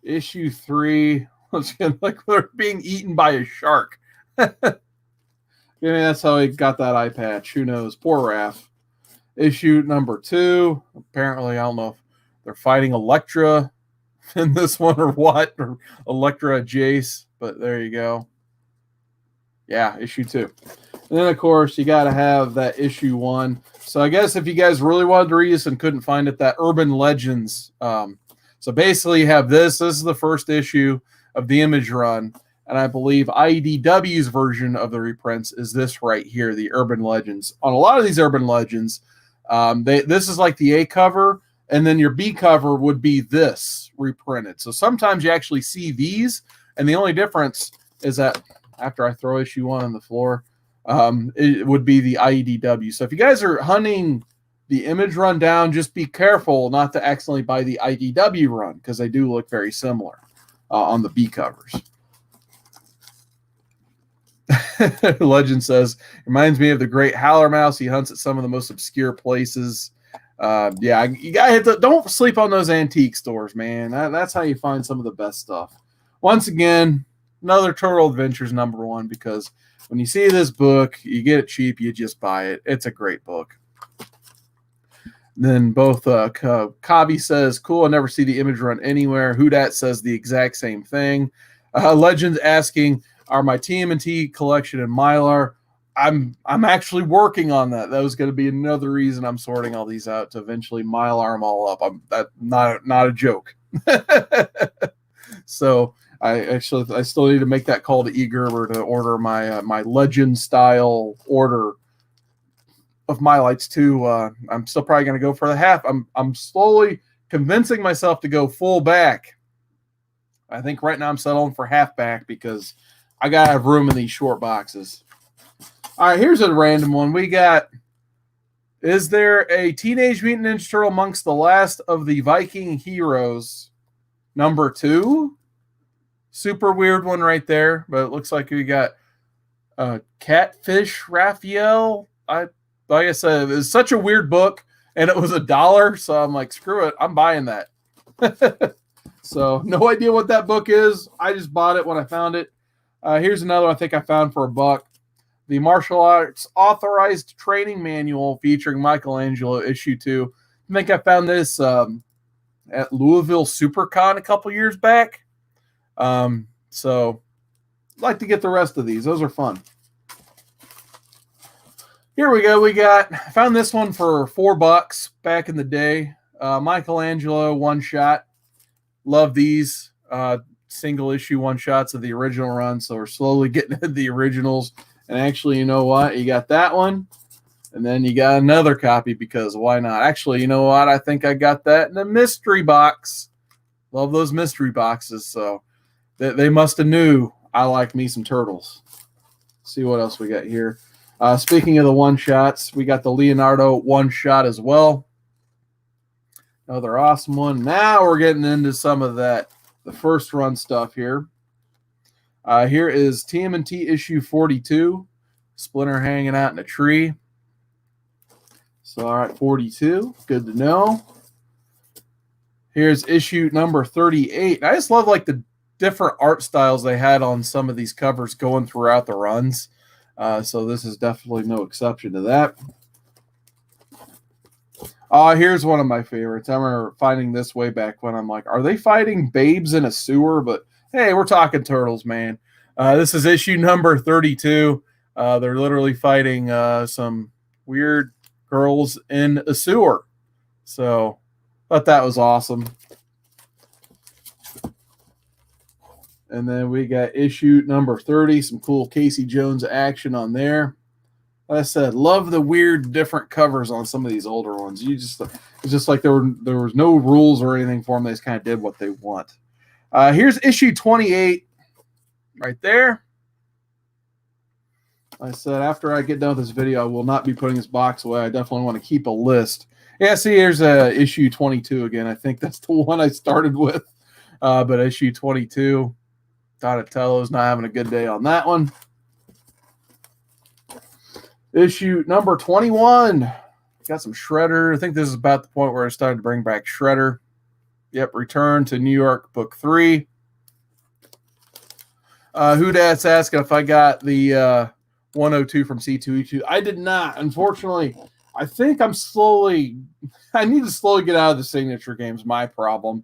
Issue 3. Like they're being eaten by a shark. Maybe that's how he got that eye patch. Who knows? Poor Raph. Issue number 2. Apparently, I don't know if they're fighting Elektra in this one or what, or Elektra Jace, but there you go. Yeah, issue 2. And then, of course, you got to have that issue 1. So I guess if you guys really wanted to read this and couldn't find it, that Urban Legends. So basically you have this. This is the first issue of the Image run. And I believe IDW's version of the reprints is this right here, the Urban Legends. On a lot of these Urban Legends, this is like the A cover, and then your B cover would be this reprinted. So sometimes you actually see these, and the only difference is that after I throw issue 1 on the floor, it would be the IDW. So if you guys are hunting the Image run down, just be careful not to accidentally buy the IDW run, because they do look very similar on the B covers. Legend says, reminds me of the great Howler Mouse. He hunts at some of the most obscure places. Yeah, you gotta hit don't sleep on those antique stores, man. That's how you find some of the best stuff. Once again, another Turtle Adventures #1, because when you see this book, you get it cheap, you just buy it. It's a great book. Then both Kabi says, cool, I never see the image run anywhere. Whodat says the exact same thing. Legends asking, are my TMNT collection in Mylar? I'm actually working on that. That was going to be another reason I'm sorting all these out, to eventually Mylar them all up. That's not a joke. So I still need to make that call to eGerber to order my legend style order of my lights too. I'm still probably going to go for the half. I'm slowly convincing myself to go full back. I think right now I'm settling for half back because I got to have room in these short boxes. All right, here's a random one. We got, is there a Teenage Mutant Ninja Turtle amongst the last of the Viking heroes? Number 2? Super weird one right there, but it looks like we got Catfish Raphael. Like I said, it's such a weird book, and it was $1, so I'm like, screw it, I'm buying that. So no idea what that book is. I just bought it when I found it. Here's another one I think I found for $1. The Martial Arts Authorized Training Manual featuring Michelangelo, issue 2. I think I found this at Louisville SuperCon a couple years back. So I'd like to get the rest of these. Those are fun. Here we go. I found this one for $4 back in the day. Michelangelo one-shot. Love these single issue one-shots of the original run. So we're slowly getting into the originals. And actually, you know what? You got that one. And then you got another copy because why not? Actually, you know what? I think I got that in a mystery box. Love those mystery boxes. So they must have knew I like me some turtles. Let's see what else we got here. Speaking of the one-shots, we got the Leonardo one-shot as well. Another awesome one. Now we're getting into some of the first run stuff here. Here is TMNT issue 42. Splinter hanging out in a tree. So, all right, 42. Good to know. Here's issue number 38. I just love like the different art styles they had on some of these covers going throughout the runs. So this is definitely no exception to that. Here's one of my favorites. I remember finding this way back when. I'm like, are they fighting babes in a sewer? But hey, we're talking turtles, man. This is issue number 32. They're literally fighting some weird girls in a sewer. So thought that was awesome. And then we got issue number 30. Some cool Casey Jones action on there. Like I said, love the weird different covers on some of these older ones. It's just like there was no rules or anything for them. They just kind of did what they want. Here's issue 28 right there. Like I said, after I get done with this video, I will not be putting this box away. I definitely want to keep a list. Yeah, see, here's issue 22 again. I think that's the one I started with. But issue 22, Donatello's not having a good day on that one. Issue number 21. Got some Shredder. I think this is about the point where I started to bring back Shredder. Yep, Return to New York, book 3. Whodat's asking if I got the 102 from C2E2. I did not. Unfortunately, I think I need to slowly get out of the signature games. My problem.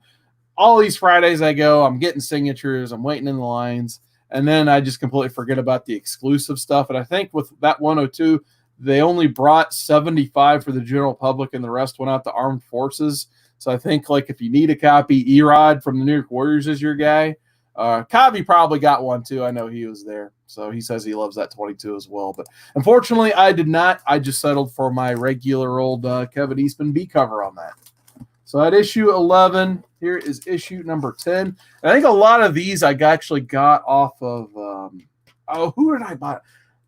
All these Fridays I go, I'm getting signatures, I'm waiting in the lines, and then I just completely forget about the exclusive stuff. And I think with that 102, they only brought 75 for the general public, and the rest went out to armed forces. So I think like if you need a copy, Erod from the New York Warriors is your guy. Kavi probably got one too. I know he was there. So he says he loves that 22 as well. But unfortunately, I did not. I just settled for my regular old Kevin Eastman B cover on that. So at issue 11, here is issue number 10. And I think a lot of these I actually got off of, who did I buy?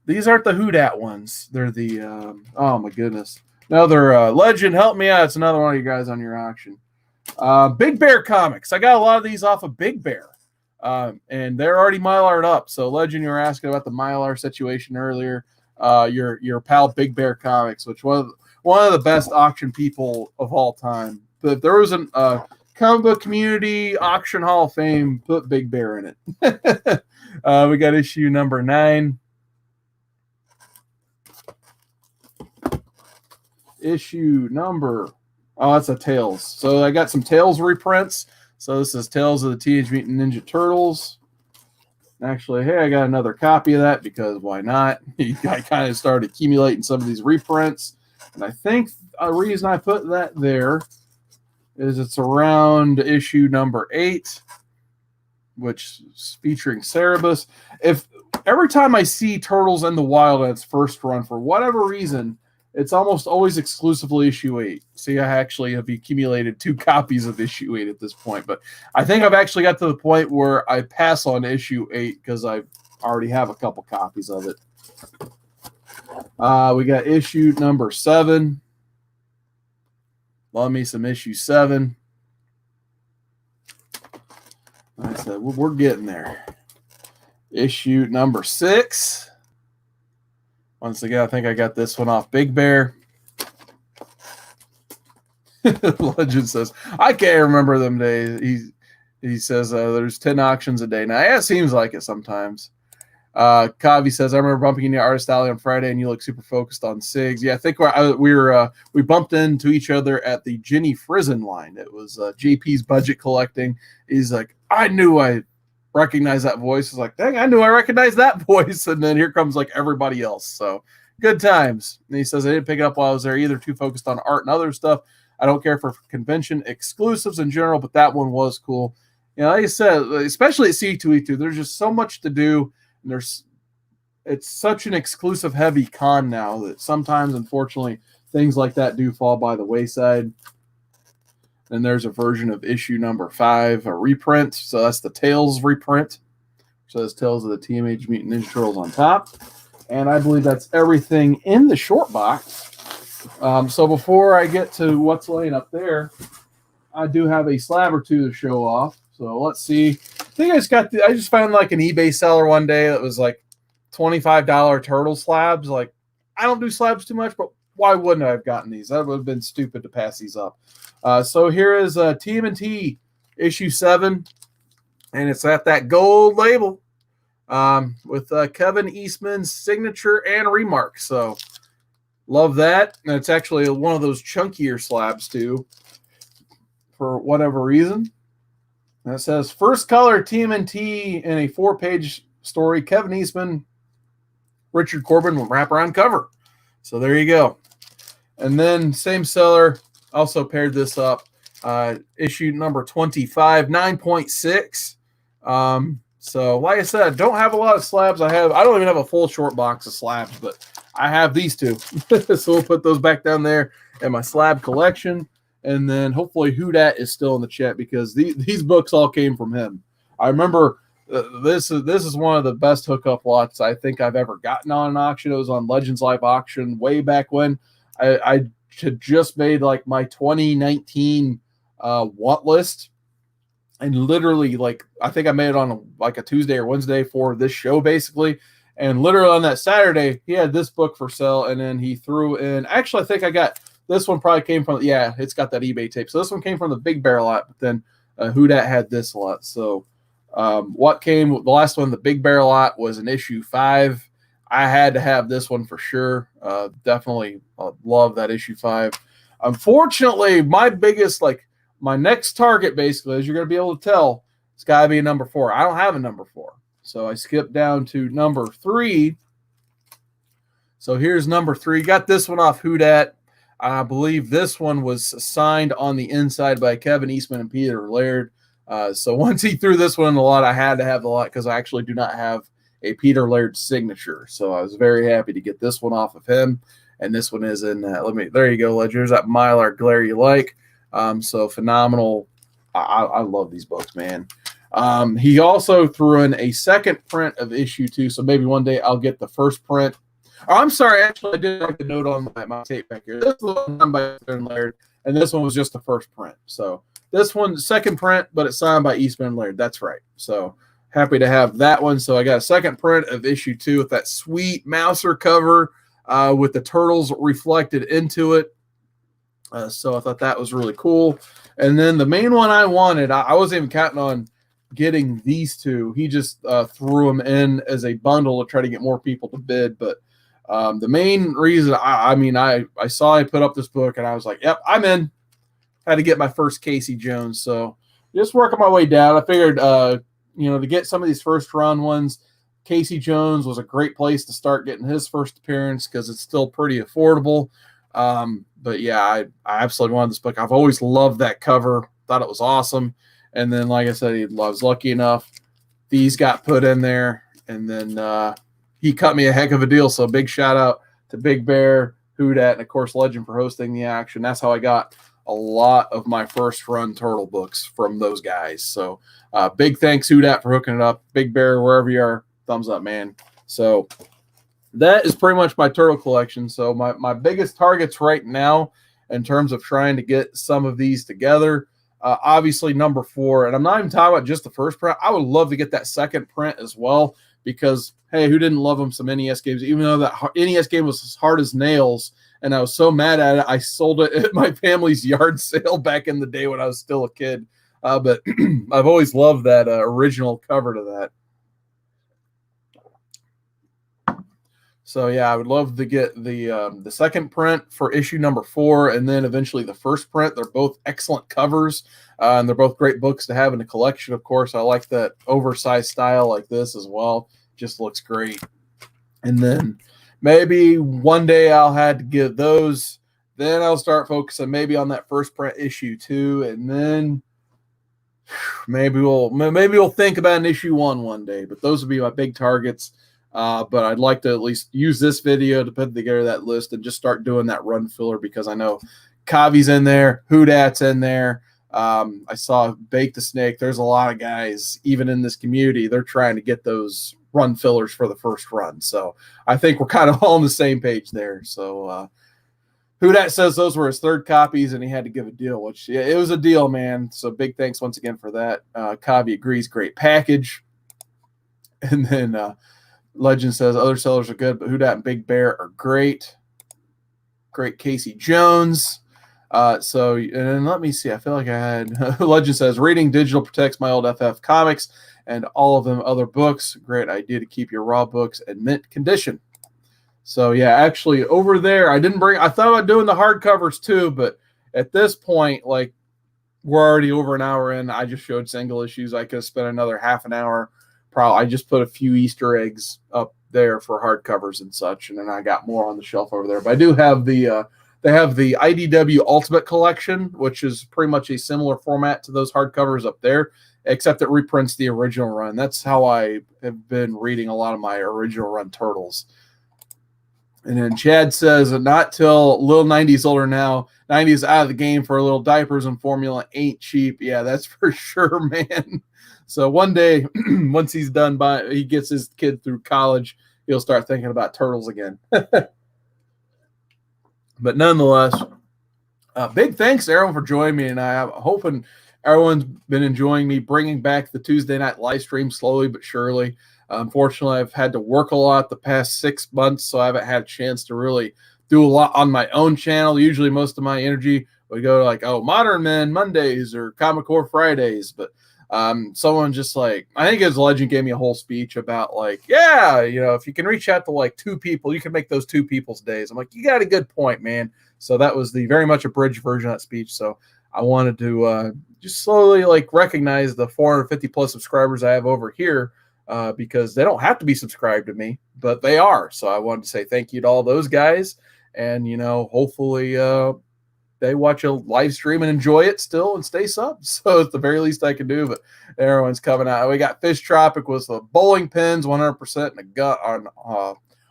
These aren't the Whodat ones. They're the, oh my goodness. No, they're Legend. Help me out. It's another one of you guys on your auction. Big Bear Comics. I got a lot of these off of Big Bear. And they're already Mylar'd up. So Legend, you were asking about the Mylar situation earlier. Your pal Big Bear Comics, which one of the best auction people of all time. But if there was a comic book community auction hall of fame, put Big Bear in it. We got issue number 9. Issue number Oh, that's a Tales. So I got some Tales reprints. So this is Tales of the Teenage Mutant Ninja Turtles. Actually, hey, I got another copy of that because why not? I kind of started accumulating some of these reprints. And I think a reason I put that there is it's around issue number 8, which is featuring Cerebus. If every time I see Turtles in the Wild in its first run, for whatever reason, it's almost always exclusively issue 8. See, I actually have accumulated 2 copies of issue 8 at this point, but I think I've actually got to the point where I pass on issue 8 because I already have a couple copies of it. We got issue number 7. Love me some issue 7. Like I said, we're getting there. Issue number 6. Once again, I think I got this one off Big Bear. Legend says, I can't remember them days. He says there's 10 auctions a day. Now, yeah, it seems like it sometimes. Kavi says, I remember bumping into Artist Alley on Friday and you look super focused on SIGs. Yeah, I think we bumped into each other at the Jenny Frizen line. It was JP's budget collecting. He's like, I knew I recognized that voice. I was like, dang, I knew I recognized that voice. And then here comes like everybody else. So good times. And he says, I didn't pick it up while I was there either, too focused on art and other stuff. I don't care for convention exclusives in general, but that one was cool. You know, like I said, especially at C2E2, there's just so much to do. And it's such an exclusive heavy con now that sometimes, unfortunately, things like that do fall by the wayside. And there's a version of issue number 5, a reprint. So that's the Tales reprint. So there's Tales of the Teenage Mutant Ninja Turtles on top. And I believe that's everything in the short box. So before I get to what's laying up there, I do have a slab or two to show off. So let's see. I think I just found like an eBay seller one day that was like $25 turtle slabs. Like, I don't do slabs too much, but why wouldn't I have gotten these? That would have been stupid to pass these up. So here is TMNT issue 7, and it's at that gold label with Kevin Eastman's signature and remarks. So love that. And it's actually one of those chunkier slabs too, for whatever reason. And it says first color TMNT in a 4-page story. Kevin Eastman, Richard Corbin will wrap around cover. So there you go. And then same seller also paired this up. Issue number 25, 9.6. So like I said, I don't have a lot of slabs. I don't even have a full short box of slabs, but I have these 2. So we'll put those back down there in my slab collection. And then hopefully Whodat is still in the chat because these books all came from him. I remember this is one of the best hookup lots I think I've ever gotten on an auction. It was on Legends Live auction way back when. I had just made like my 2019 want list, and literally like I think I made it on a Tuesday or Wednesday for this show basically. And literally on that Saturday, he had this book for sale, and then he threw in. Actually, I think I got this one. Probably came from it's got that eBay tape. So this one came from the Big Bear lot, but then Whodat had this lot. So what came the last one, the Big Bear lot, was an issue 5. I had to have this one for sure. Definitely love that issue 5. Unfortunately, my next target basically, as you're going to be able to tell, it's got to be a number 4. I don't have a number 4. So I skipped down to number 3. So here's number 3. Got this one off Whodat. I believe this one was signed on the inside by Kevin Eastman and Peter Laird. So once he threw this one in the lot, I had to have the lot because I actually do not have a Peter Laird signature. So I was very happy to get this one off of him. And this one is in, there you go, Ledger. There's that Mylar glare you like. So phenomenal. I love these books, man. He also threw in a second print of issue 2. So maybe one day I'll get the first print. Oh, I'm sorry. Actually, I did write the note on my tape back here. This was done by Laird, and this one was just the first print. So this one, second print, but it's signed by Eastman and Laird. That's right. So happy to have that one. So I got a second print of issue 2 with that sweet Mouser cover with the turtles reflected into it. So I thought that was really cool. And then the main one I wanted, I wasn't even counting on getting these 2. He just threw them in as a bundle to try to get more people to bid. But the main reason, I saw I put up this book and I was like, yep, I'm in. had to get my first Casey Jones. So just working my way down. I figured, to get some of these first run ones, Casey Jones was a great place to start getting his first appearance because it's still pretty affordable. But yeah, I absolutely wanted this book. I've always loved that cover. Thought it was awesome. And then, like I said, I was lucky enough. These got put in there. And then he cut me a heck of a deal. So big shout out to Big Bear, Houdat, and of course Legend for hosting the action. That's how I got a lot of my first run turtle books from those guys. So big thanks, Houdat, for hooking it up. Big Bear, wherever you are, thumbs up, man. So that is pretty much my turtle collection. So my biggest targets right now in terms of trying to get some of these together, obviously number 4, and I'm not even talking about just the first print. I would love to get that second print as well because, hey, who didn't love them some NES games? Even though that NES game was as hard as nails, and I was so mad at it, I sold it at my family's yard sale back in the day when I was still a kid. But I've always loved that original cover to that. So yeah, I would love to get the second print for issue number 4, and then eventually the first print. They're both excellent covers, and they're both great books to have in a collection. Of course, I like that oversized style like this as well. Just looks great. And then maybe one day I'll have to get those. Then I'll start focusing maybe on that first print issue 2, and then maybe we'll think about an issue 1 one day. But those would be my big targets. But I'd like to at least use this video to put together that list and just start doing that run filler because I know Kavi's in there, Houdat's in there. I saw Bake the Snake. There's a lot of guys, even in this community, they're trying to get those run fillers for the first run. So I think we're kind of all on the same page there. So Houdat says those were his 3rd copies and he had to give a deal, which yeah, it was a deal, man. So big thanks once again for that. Kavi agrees, great package. And then Legend says other sellers are good, but Houdat and Big Bear are great. Great Casey Jones. And then let me see. I feel like I had Legend says reading digital protects my old FF comics and all of them other books. Great idea to keep your raw books in mint condition. So yeah, actually over there, I thought about doing the hardcovers too, but at this point, like we're already over an hour in. I just showed single issues. I could have spent another half an hour. I just put a few Easter eggs up there for hardcovers and such, and then I got more on the shelf over there. But I do have they have the IDW Ultimate Collection, which is pretty much a similar format to those hardcovers up there, except it reprints the original run. That's how I have been reading a lot of my original run Turtles. And then Chad says, not till little 90's older now. 90's out of the game for a little diapers and formula ain't cheap. Yeah, that's for sure, man. So one day, once he's done he gets his kid through college, he'll start thinking about Turtles again. But nonetheless, big thanks to everyone for joining me, and I'm hoping everyone's been enjoying me bringing back the Tuesday night live stream slowly but surely. Unfortunately, I've had to work a lot the past 6 months, so I haven't had a chance to really do a lot on my own channel. Usually most of my energy would go to like, Modern Men Mondays or Comic Core Fridays, but someone just like, I think his Legend gave me a whole speech about like, yeah, if you can reach out to like 2 people, you can make those 2 people's days. I'm like, you got a good point, man. So that was the very much abridged version of that speech. So I wanted to just slowly like recognize the 450 plus subscribers I have over here because they don't have to be subscribed to me, but they are. So I wanted to say thank you to all those guys, and hopefully they watch a live stream and enjoy it still and stay subbed. So it's the very least I can do, but everyone's coming out. We got Fish Tropic with the bowling pins, 100%, and a gut on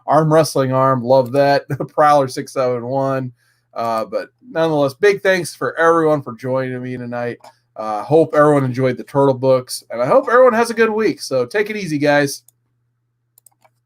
arm wrestling arm. Love that. Prowler 671. But nonetheless, big thanks for everyone for joining me tonight. Hope everyone enjoyed the Turtle books, and I hope everyone has a good week. So take it easy, guys.